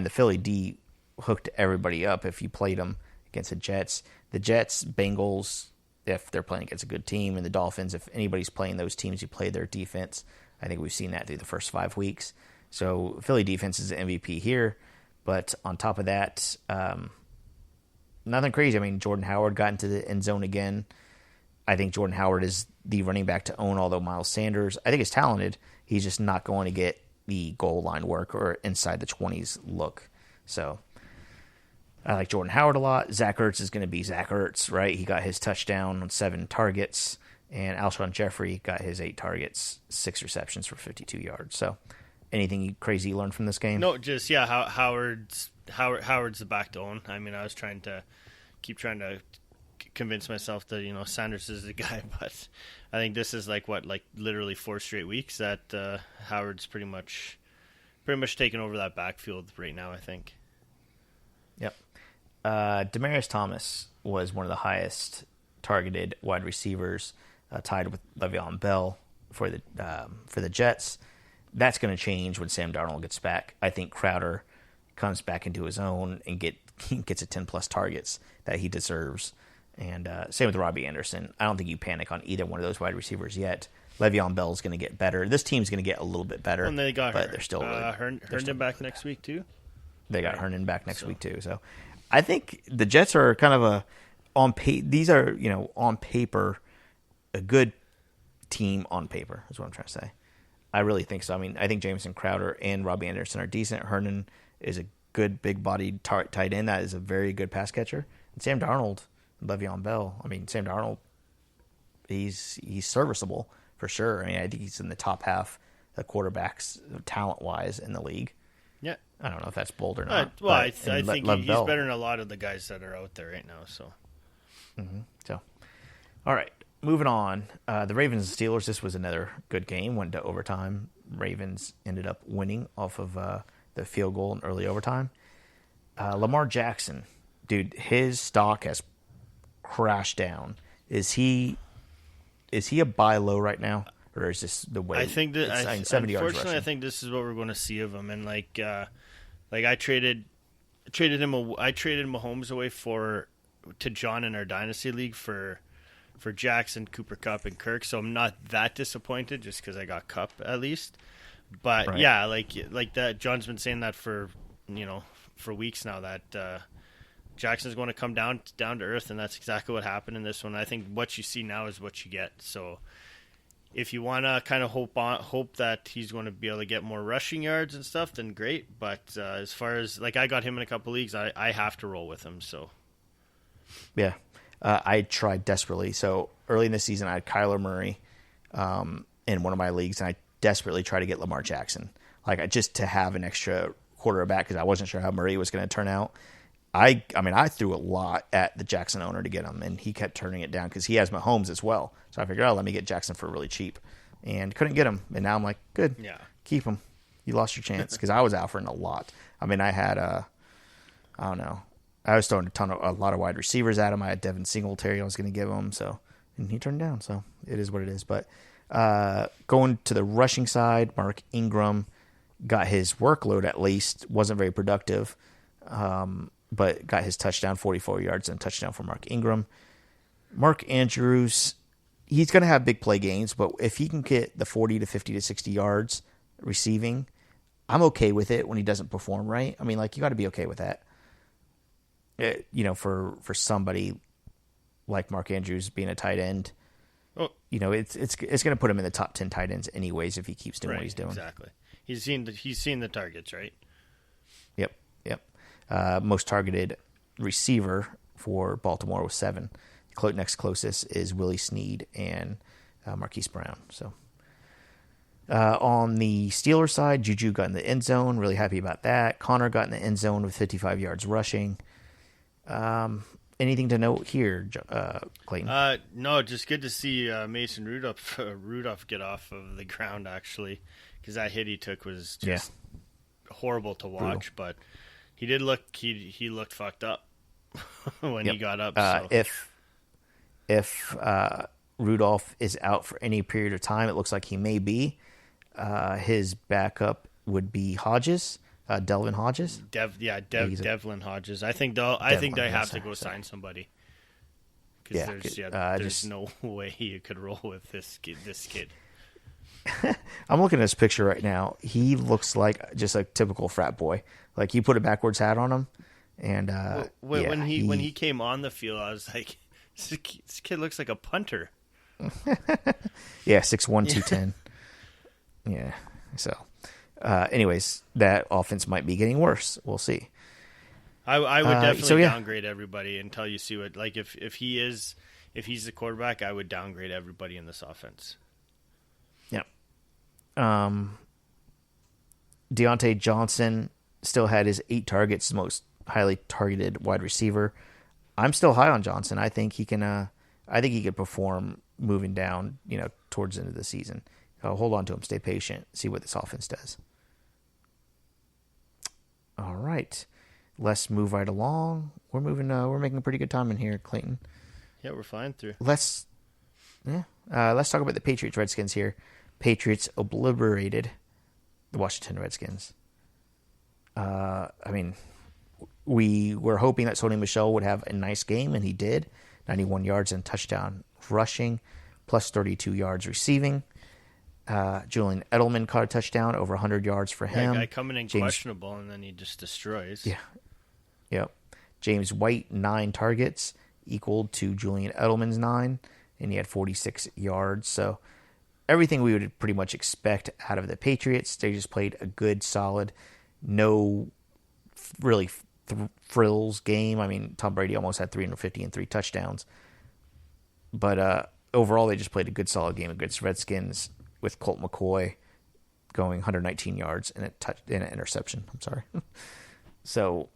the Philly D hooked everybody up if you played them against the Jets. The Jets, Bengals, if they're playing against a good team, and the Dolphins, if anybody's playing those teams, you play their defense. I think we've seen that through the first 5 weeks. So Philly defense is the MVP here. But on top of that, nothing crazy. Jordan Howard got into the end zone again. I think Jordan Howard is the running back to own, although Miles Sanders, I think, is talented. He's just not going to get the goal line work or inside the 20s look. So I like Jordan Howard a lot. Zach Ertz is going to be Zach Ertz, right? He got his touchdown on 7 targets, and Alshon Jeffrey got his 8 targets, 6 receptions for 52 yards. So anything crazy you learned from this game? No, just Howard's the back to own. I mean, I was trying to convince myself that Sanders is the guy, but I think this is like literally 4 straight weeks that Howard's pretty much taking over that backfield right now, I think. Yep. Demaryius Thomas was one of the highest targeted wide receivers, tied with Le'Veon Bell for the Jets. That's going to change when Sam Darnold gets back. I think Crowder comes back into his own and gets a 10-plus targets that he deserves. And same with Robbie Anderson. I don't think you panic on either one of those wide receivers yet. Le'Veon Bell is going to get better. This team's going to get a little bit better. And they got they're still Herndon back next week too. They got Herndon back next week too. So I think the Jets are kind of on paper a good team on paper is what I'm trying to say. I really think so. I mean, I think Jameson Crowder and Robbie Anderson are decent. Herndon is a good big-bodied tight end that is a very good pass catcher. And Sam Darnold, Le'Veon Bell. I mean, Sam Darnold, he's serviceable for sure. I mean, I think he's in the top half of quarterbacks talent-wise in the league. Yeah. I don't know if that's bold or not. I think he's better than a lot of the guys that are out there right now. So, So, all right, moving on. The Ravens and Steelers. This was another good game. Went to overtime. Ravens ended up winning off of the field goal in early overtime. Lamar Jackson, dude, his stock has crashed down. Is he a buy low right now, or is this the way? I think that 70 yards unfortunately, I think this is what we're going to see of him. And I traded Mahomes away to John in our dynasty league for Jackson, Cooper Kupp, and Kirk. So I'm not that disappointed just because I got Kupp at least. But right. Yeah, like that. John's been saying that for weeks now that Jackson's going to come down to earth, and that's exactly what happened in this one. I think what you see now is what you get. So if you want to kind of hope that he's going to be able to get more rushing yards and stuff, then great. But as far as I got him in a couple leagues, I have to roll with him. So yeah, I tried desperately. So early in the season, I had Kyler Murray in one of my leagues, and I desperately tried to get Lamar Jackson, just to have an extra quarterback because I wasn't sure how Murray was going to turn out. I threw a lot at the Jackson owner to get him, and he kept turning it down because he has Mahomes as well. So I figured, let me get Jackson for really cheap, and couldn't get him. And now I'm like, good, yeah, keep him. You lost your chance because I was offering a lot. I mean, I had I don't know, I was throwing a lot of wide receivers at him. I had Devin Singletary I was going to give him, and he turned down. So it is what it is. But going to the rushing side, Mark Ingram got his workload at least. Wasn't very productive. But got his touchdown, 44 yards, and a touchdown for Mark Ingram. Mark Andrews, he's going to have big play games, but if he can get the 40 to 50 to 60 yards receiving, I'm okay with it when he doesn't perform right. I mean, you got to be okay with that. For somebody like Mark Andrews being a tight end, it's going to put him in the top 10 tight ends anyways if he keeps doing what he's doing. Exactly. He's seen the targets, right? Yep. Most targeted receiver for Baltimore was 7. Next closest is Willie Snead and Marquise Brown. So on the Steelers side, Juju got in the end zone. Really happy about that. Connor got in the end zone with 55 yards rushing. Anything to note here, Clayton? No, just good to see Mason Rudolph get off of the ground, actually, because that hit he took was just horrible to watch. But he did he looked fucked up when he got up. So. If Rudolph is out for any period of time, it looks like he may be. His backup would be Hodges. Delvin Hodges? Devlin Hodges. I think they have to go sign somebody. There's no way you could roll with this kid. I'm looking at his picture right now. He looks like just a typical frat boy. Like you put a backwards hat on him, and when he came on the field, I was like, this kid looks like a punter. Yeah, 6'1", 210. Yeah. So. Anyways, that offense might be getting worse. We'll see. I would definitely downgrade everybody until you see what if he's the quarterback, I would downgrade everybody in this offense. Yeah. Deontay Johnson still had his 8 targets, most highly targeted wide receiver. I'm still high on Johnson. I think he can. I think he could perform moving down, towards the end of the season. Hold on to him. Stay patient. See what this offense does. All right, let's move right along. We're moving. We're making a pretty good time in here, Clayton. Yeah, we're flying through. Let's talk about the Patriots Redskins here. Patriots obliterated the Washington Redskins. We were hoping that Sony Michel would have a nice game, and he did. 91 yards and touchdown rushing, plus 32 yards receiving. Julian Edelman caught a touchdown, over 100 yards for him. That guy coming in questionable, and then he just destroys. Yeah. Yep. James White, 9 targets, equaled to Julian Edelman's 9, and he had 46 yards. So everything we would pretty much expect out of the Patriots. They just played a good, solid, no really frills game. I mean, Tom Brady almost had 350 and 3 touchdowns. But overall, they just played a good, solid game against Redskins with Colt McCoy going 119 yards and an interception. I'm sorry. So,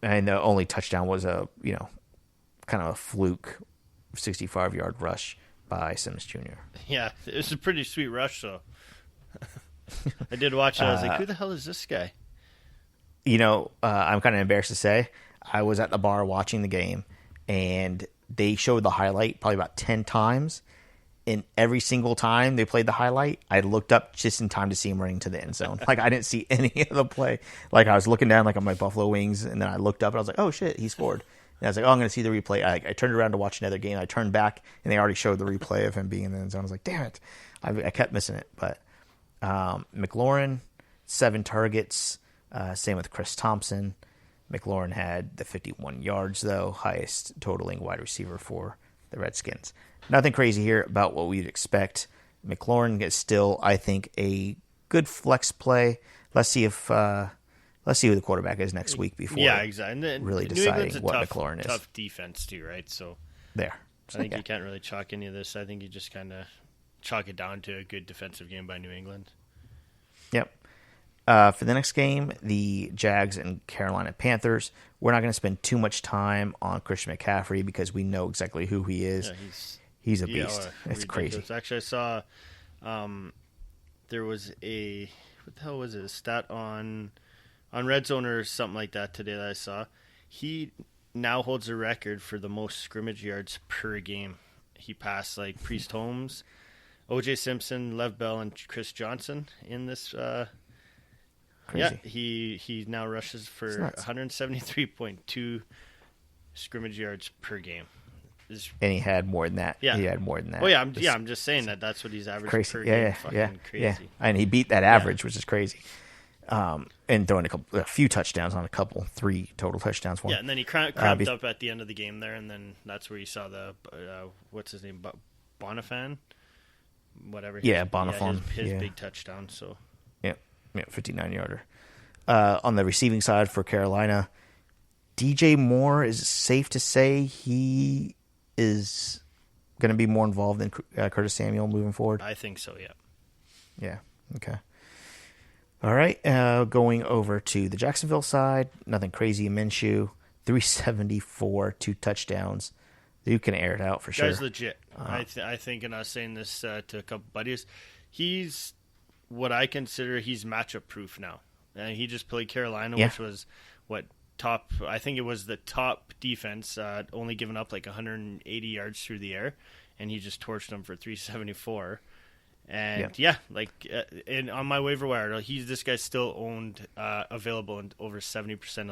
and the only touchdown was a, kind of a fluke 65-yard rush by Sims Jr. Yeah, it was a pretty sweet rush, though. I did watch it. I was like, who the hell is this guy? I'm kind of embarrassed to say, I was at the bar watching the game, and they showed the highlight probably about 10 times. And every single time they played the highlight, I looked up just in time to see him running to the end zone. Like, I didn't see any of the play. Like, I was looking down, on my Buffalo Wings, and then I looked up, and I was like, oh, shit, he scored. And I was like, oh, I'm going to see the replay. I turned around to watch another game. I turned back, and they already showed the replay of him being in the end zone. I was like, damn it. I kept missing it. But McLaurin, 7 targets. Same with Chris Thompson. McLaurin had the 51 yards, though, highest totaling wide receiver for the Redskins. Nothing crazy here about what we'd expect. McLaurin is still, I think, a good flex play. Let's see who the quarterback is next week before exactly. And really deciding what McLaurin is. Tough defense too, right? So there. I think you can't really chalk any of this. I think you just kind of chalk it down to a good defensive game by New England. Yep. For the next game, the Jags and Carolina Panthers, we're not going to spend too much time on Christian McCaffrey because we know exactly who he is. Yeah, he's a beast. It's ridiculous. crazy. Actually, I saw there was what the hell was it? A stat on Red Zone or something like that today that I saw. He now holds a record for the most scrimmage yards per game. He passed Priest Holmes, O.J. Simpson, Lev Bell, and Chris Johnson in this. Crazy. Yeah, he now rushes for 173.2 scrimmage yards per game. And he had more than that. Yeah. He had more than that. Oh yeah, I'm just saying that's what he's averaging crazy. per game. Crazy. Yeah. And he beat that average, which is crazy. And throwing a few touchdowns on 3 total touchdowns for him. Yeah, and then he cramped up at the end of the game there, and then that's where you saw the what's his name, Bonifan, whatever. Bonifan. His big touchdown. So. Yeah, 59-yarder. On the receiving side for Carolina, DJ Moore, is safe to say he is going to be more involved than Curtis Samuel moving forward? I think so, yeah. Yeah, okay. All right, going over to the Jacksonville side, nothing crazy. Minshew, 374, 2 touchdowns. You can air it out for sure. Guy's legit. I think, and I was saying this to a couple buddies, he's what I consider he's matchup proof now. And he just played Carolina, which was top. I think it was the top defense, only giving up 180 yards through the air, and he just torched them for 374. And and on my waiver wire, this guy's still owned, available in over 70%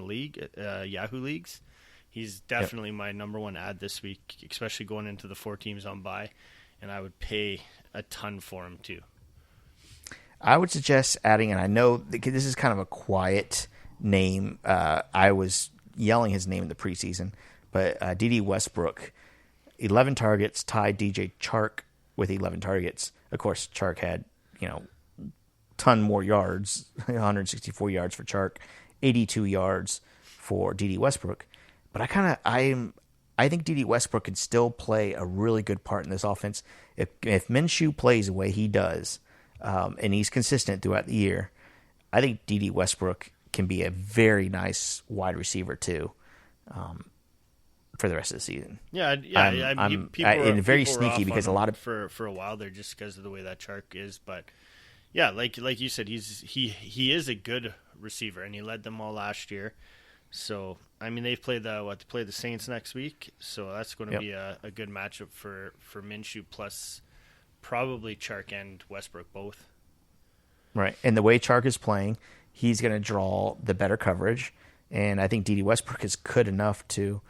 of Yahoo leagues. He's definitely my number one ad this week, especially going into the 4 teams on bye, and I would pay a ton for him too. I would suggest adding, and I know this is kind of a quiet name. I was yelling his name in the preseason, but D.D. Westbrook, 11 targets, tied DJ Chark with 11 targets. Of course, Chark had, ton more yards, 164 yards for Chark, 82 yards for D.D. Westbrook. But I think D.D. Westbrook can still play a really good part in this offense. If Minshew plays the way he does, and he's consistent throughout the year, I think D.D. Westbrook can be a very nice wide receiver too, for the rest of the season. Yeah. I mean, and very people were sneaky off because on a lot him of for a while there just because of the way that chart is, but yeah, like you said, he is a good receiver, and he led them all last year. So I mean, they play the Saints next week, so that's going to be a good matchup for Minshew plus probably Chark and Westbrook both. right, and the way Chark is playing, he's going to draw the better coverage, and I think D.D. Westbrook is good enough to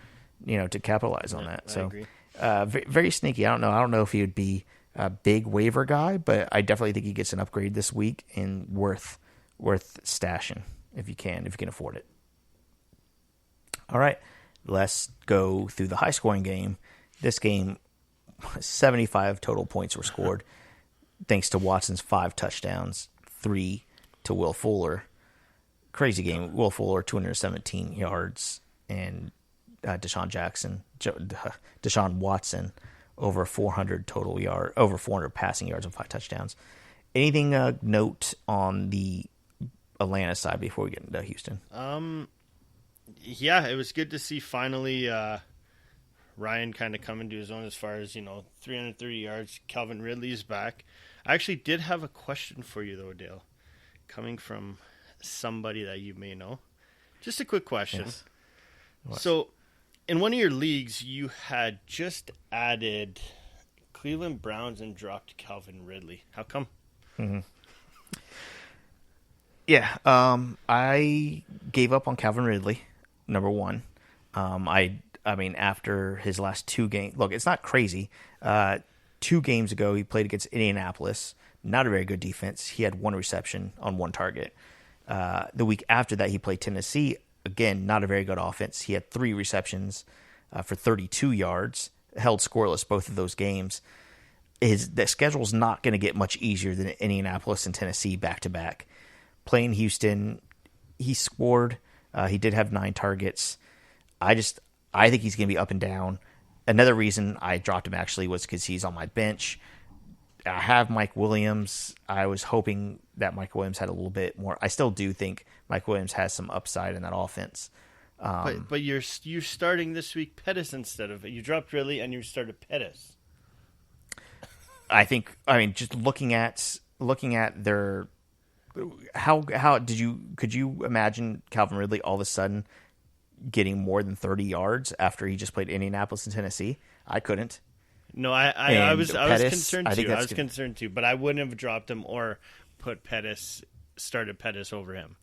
capitalize on that. So I agree. very sneaky. I don't know if he would be a big waiver guy, but I definitely think he gets an upgrade this week and worth stashing if you can afford it. All right, let's go through the high scoring game. This game, 75 total points were scored, thanks to Watson's 5 touchdowns, 3 to Will Fuller. Crazy game. Will Fuller 217 yards, and Deshaun Watson over 400 over 400 passing yards and 5 touchdowns. Anything note on the Atlanta side before we get into Houston? Yeah, it was good to see finally Ryan kind of come into his own as far as 330 yards. Calvin Ridley's back. I actually did have a question for you though, Dale, coming from somebody that you may know. Just a quick question. Yes. So, in one of your leagues, you had just added Cleveland Browns and dropped Calvin Ridley. How come? Mm-hmm. Yeah, I gave up on Calvin Ridley, number one. I mean, after his last 2 games, look, it's not crazy. 2 games ago, he played against Indianapolis, not a very good defense. He had 1 reception on 1 target. The week after that, he played Tennessee, again, not a very good offense. He had 3 receptions for 32 yards, held scoreless both of those games. The schedule's not going to get much easier than Indianapolis and Tennessee back-to-back. Playing Houston, he scored. He did have 9 targets. I think he's going to be up and down. Another reason I dropped him actually was because he's on my bench. I have Mike Williams. I was hoping that Mike Williams had a little bit more. I still do think Mike Williams has some upside in that offense. But you're starting this week Pettis instead of you dropped Ridley and you started Pettis. I mean, just looking at their. Could you imagine Calvin Ridley all of a sudden getting more than 30 yards after he just played Indianapolis and Tennessee? I couldn't. No, I was concerned too. I was concerned too, but I wouldn't have dropped him or started Pettis over him.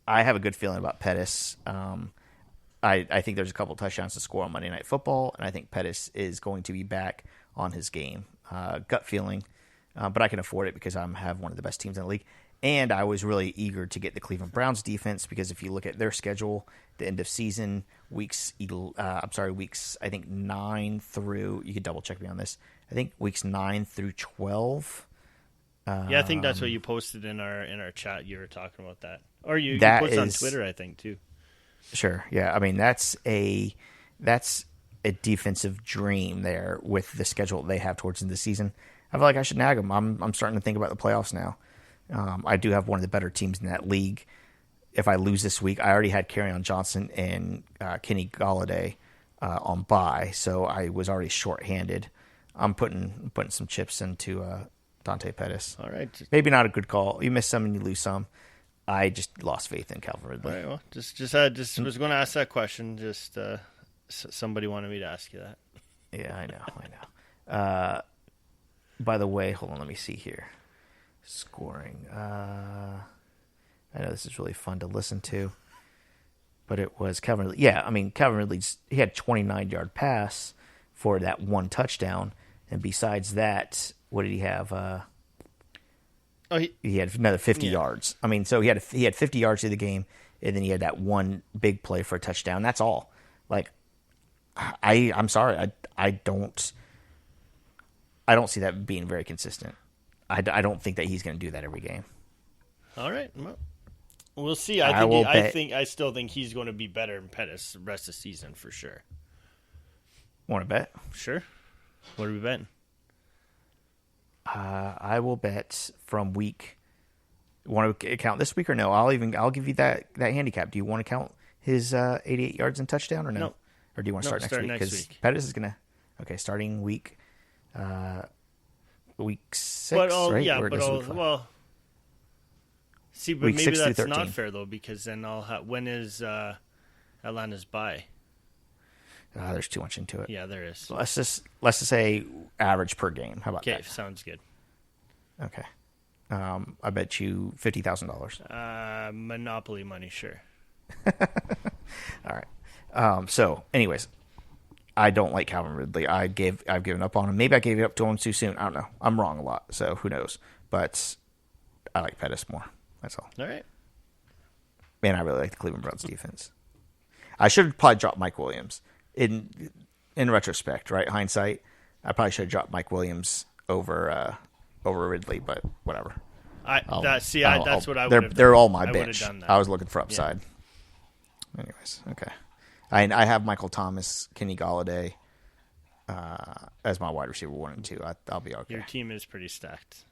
I have a good feeling about Pettis. I think there's a couple touchdowns to score on Monday Night Football, and I think Pettis is going to be back on his game. Gut feeling. But I can afford it because I have one of the best teams in the league. And I was really eager to get the Cleveland Browns defense because if you look at their schedule, the end of season, weeks, I think 9 through, you could double check me on this, I think weeks 9 through 12. Yeah, I think that's what you posted in our chat. You were talking about that. Or you posted on Twitter, I think, too. Sure, yeah. I mean, that's a defensive dream there with the schedule they have towards the end of the season. I feel like I should nag them. I'm starting to think about the playoffs now. I do have one of the better teams in that league. If I lose this week, I already had Kerryon Johnson and Kenny Golladay on bye, so I was already shorthanded. I'm putting some chips into Dante Pettis. All right. Maybe not a good call. You miss some and you lose some. I just lost faith in Calvin Ridley. All right, well, just was going to ask that question. Just somebody wanted me to ask you that. Yeah, I know. By the way, hold on, let me see here. Scoring. I know this is really fun to listen to, but it was Calvin Ridley. Yeah, I mean, Calvin Ridley's, he had 29-yard pass for that 1 touchdown, and besides that, what did he have? He had another 50 yards. I mean, so he had 50 yards through the game, and then he had that 1 big play for a touchdown. That's all. Like, I'm sorry, I don't see that being very consistent. I don't think that he's going to do that every game. All right, well, we'll see. I still think he's going to be better than Pettis the rest of the season for sure. Want to bet? Sure. What are we betting? I will bet from week Want to count this week or no? I'll give you that handicap. Do you want to count his 88 yards and touchdown or no? Or do you want to start next week? Because Pettis is gonna starting week 6, right? Yeah, or well. See, but week maybe 6 that's through not 13. fair though, because then when is Atlanta's bye? There's too much into it. Yeah, there is. Let's just say average per game. How about that? Okay, sounds good. Okay. I bet you $50,000. Monopoly money, sure. All right. So, anyways, I don't like Calvin Ridley. I've given up on him. Maybe I gave it up to him too soon. I don't know. I'm wrong a lot, so who knows? But I like Pettis more. That's all. All right. Man, I really like the Cleveland Browns defense. I should have probably dropped Mike Williams. In retrospect, right? Hindsight, I probably should have dropped Mike Williams over Ridley, but whatever. That's what I would have done. They're all my bench. Done that. I was looking for upside. Yeah. Anyways, okay. I have Michael Thomas, Kenny Golladay as my wide receiver 1 and 2. I'll be okay. Your team is pretty stacked.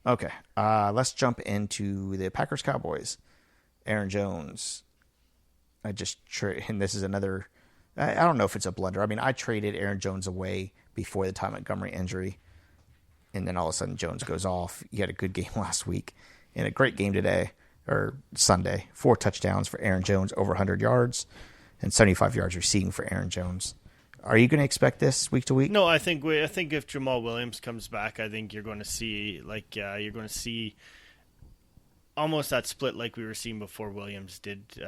Okay, let's jump into the Packers Cowboys. Aaron Jones. And this is another. I don't know if it's a blunder. I mean, I traded Aaron Jones away before the Ty Montgomery injury, and then all of a sudden Jones goes off. He had a good game last week and a great game today or Sunday. 4 touchdowns for Aaron Jones, over 100 yards, and 75 yards receiving for Aaron Jones. Are you going to expect this week to week? No, I think if Jamal Williams comes back, I think you're going to see almost that split like we were seeing before Williams did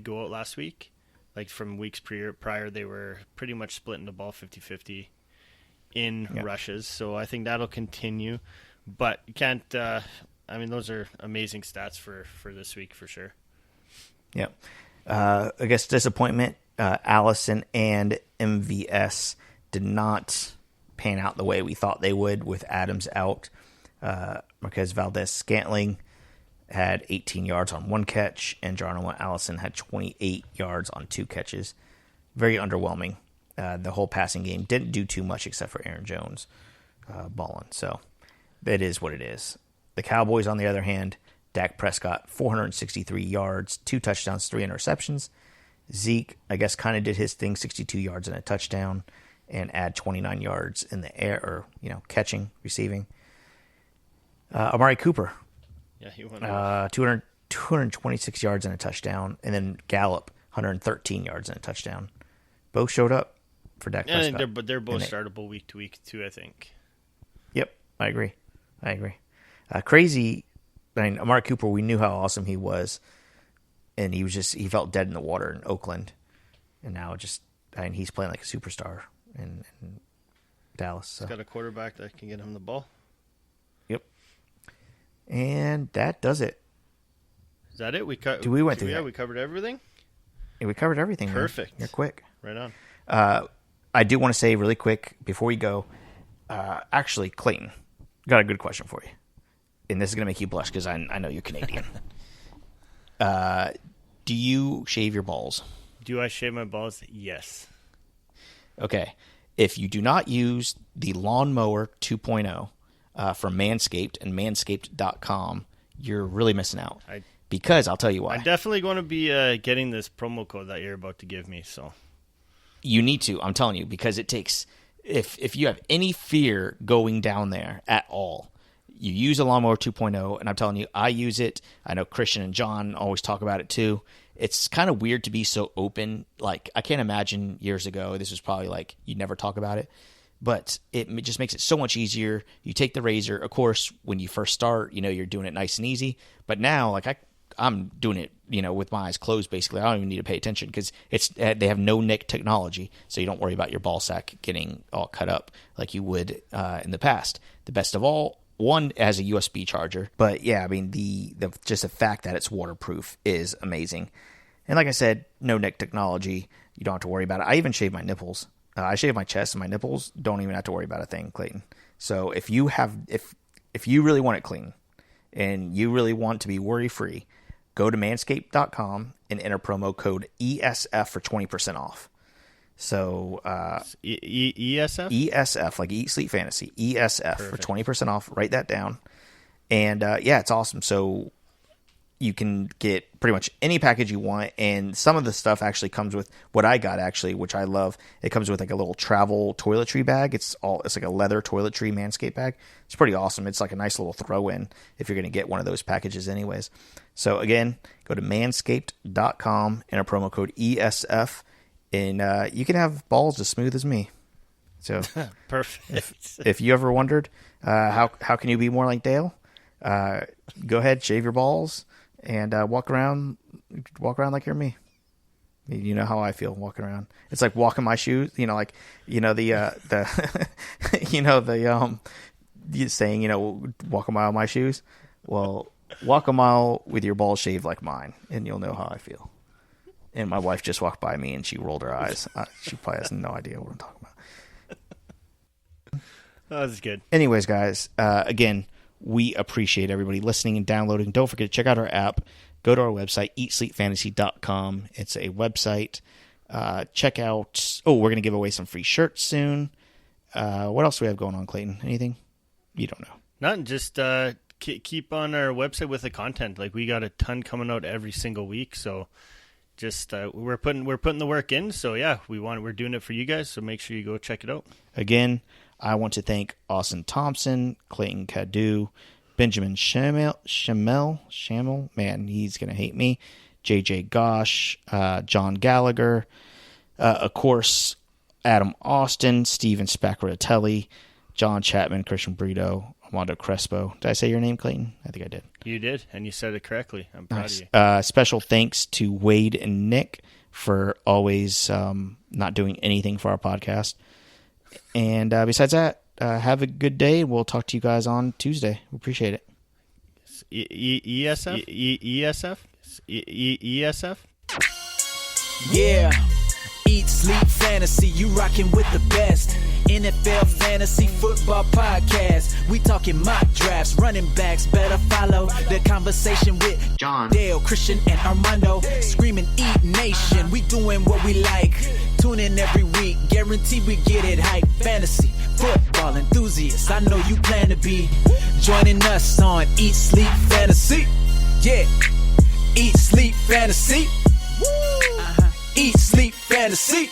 go out last week. Like from weeks prior, they were pretty much splitting the ball 50-50 in rushes. So I think that'll continue. But you can't. Those are amazing stats for this week for sure. Yeah. I guess disappointment. Allison and MVS did not pan out the way we thought they would with Adams out. Marquez Valdez-Scantling had 18 yards on 1 catch, and Geronimo Allison had 28 yards on 2 catches. Very underwhelming. The whole passing game didn't do too much except for Aaron Jones balling. So that is what it is. The Cowboys, on the other hand, Dak Prescott, 463 yards, 2 touchdowns, 3 interceptions. Zeke, I guess, kind of did his thing, 62 yards and a touchdown, and add 29 yards in the air, or, catching, receiving. Amari Cooper. Yeah, he went 226 yards and a touchdown, and then Gallup, 113 yards and a touchdown. Both showed up for Dak Prescott. But they're both startable week to week too, I think. Yep, I agree. Crazy. Amari Cooper, we knew how awesome he was, and he felt dead in the water in Oakland, and now he's playing like a superstar in Dallas. So. He's got a quarterback that can get him the ball. Yep. And that does it. Is that it? We went through. Yeah, we covered everything. Yeah, we covered everything. Perfect. Man. You're quick. Right on. I do want to say really quick before we go. Actually, Clayton, got a good question for you, and this is gonna make you blush because I know you're Canadian. Do you shave your balls? Do I shave my balls? Yes. Okay. If you do not use the Lawnmower 2.0 from Manscaped and manscaped.com, you're really missing out. Because I'll tell you why. I'm definitely going to be getting this promo code that you're about to give me. So you need to. I'm telling you, because it takes. If you have any fear going down there at all, you use a Lawnmower 2.0, and I'm telling you, I use it. I know Christian and John always talk about it too. It's kind of weird to be so open. Like, I can't imagine years ago, this was probably like you'd never talk about it. But it just makes it so much easier. You take the razor. Of course, when you first start, you're doing it nice and easy. But now, like, I'm doing it, with my eyes closed, basically. I don't even need to pay attention because they have no nick technology, so you don't worry about your ball sack getting all cut up like you would in the past. The best of all, one has a USB charger, but yeah, I mean the just the fact that it's waterproof is amazing. And like I said, no nick technology. You don't have to worry about it. I even shave my nipples. I shave my chest and my nipples. Don't even have to worry about a thing, Clayton. So if you really want it clean and you really want to be worry free, go to manscaped.com and enter promo code ESF for 20% off. So ESF? ESF, like Eat Sleep Fantasy. ESF for 20% off. Write that down. And yeah, it's awesome. So you can get pretty much any package you want, and some of the stuff actually comes with what I got, actually, which I love. It comes with like a little travel toiletry bag. It's like a leather toiletry Manscaped bag. It's pretty awesome. It's like a nice little throw-in if you're going to get one of those packages anyways. So again, go to manscaped.com, enter promo code ESF, and you can have balls as smooth as me. So Perfect. if you ever wondered how can you be more like Dale, go ahead, shave your balls, and walk around like you're me. You know how I feel walking around. It's like walking my shoes. The saying, walk a mile in my shoes. Well, walk a mile with your balls shaved like mine, and you'll know how I feel. And my wife just walked by me and she rolled her eyes. She probably has no idea what I'm talking about. That was good. Anyways, guys, again, we appreciate everybody listening and downloading. Don't forget to check out our app. Go to our website, eatsleepfantasy.com. It's a website. Check out... Oh, we're going to give away some free shirts soon. What else do we have going on, Clayton? Anything? You don't know. Nothing. Just keep on our website with the content. Like, we got a ton coming out every single week, so just we're putting the work in. So yeah, we're doing it for you guys. So make sure you go check it out. Again, I want to thank Austin Thompson, Clayton Cadu, Benjamin Shamel, man, he's going to hate me, JJ Gosh, John Gallagher, of course, Adam Austin, Steven Spaccaratelli, John Chapman, Christian Brito, Armando Crespo. Did I say your name, Clayton? I think I did. You did, and you said it correctly. I'm proud of you. Special thanks to Wade and Nick for always not doing anything for our podcast. And besides that, have a good day. We'll talk to you guys on Tuesday. We appreciate it. ESF? ESF? Yeah. Eat, sleep, fantasy. You rockin' with the best. NFL Fantasy Football Podcast. We talking mock drafts, running backs. Better follow the conversation with John, Dale, Christian, and Armando. Screaming Eat Nation. We doing what we like. Tune in every week. Guarantee we get it hype. Fantasy football enthusiasts. I know you plan to be joining us on Eat, Sleep, Fantasy. Yeah. Eat, Sleep, Fantasy. Eat, Sleep, Fantasy.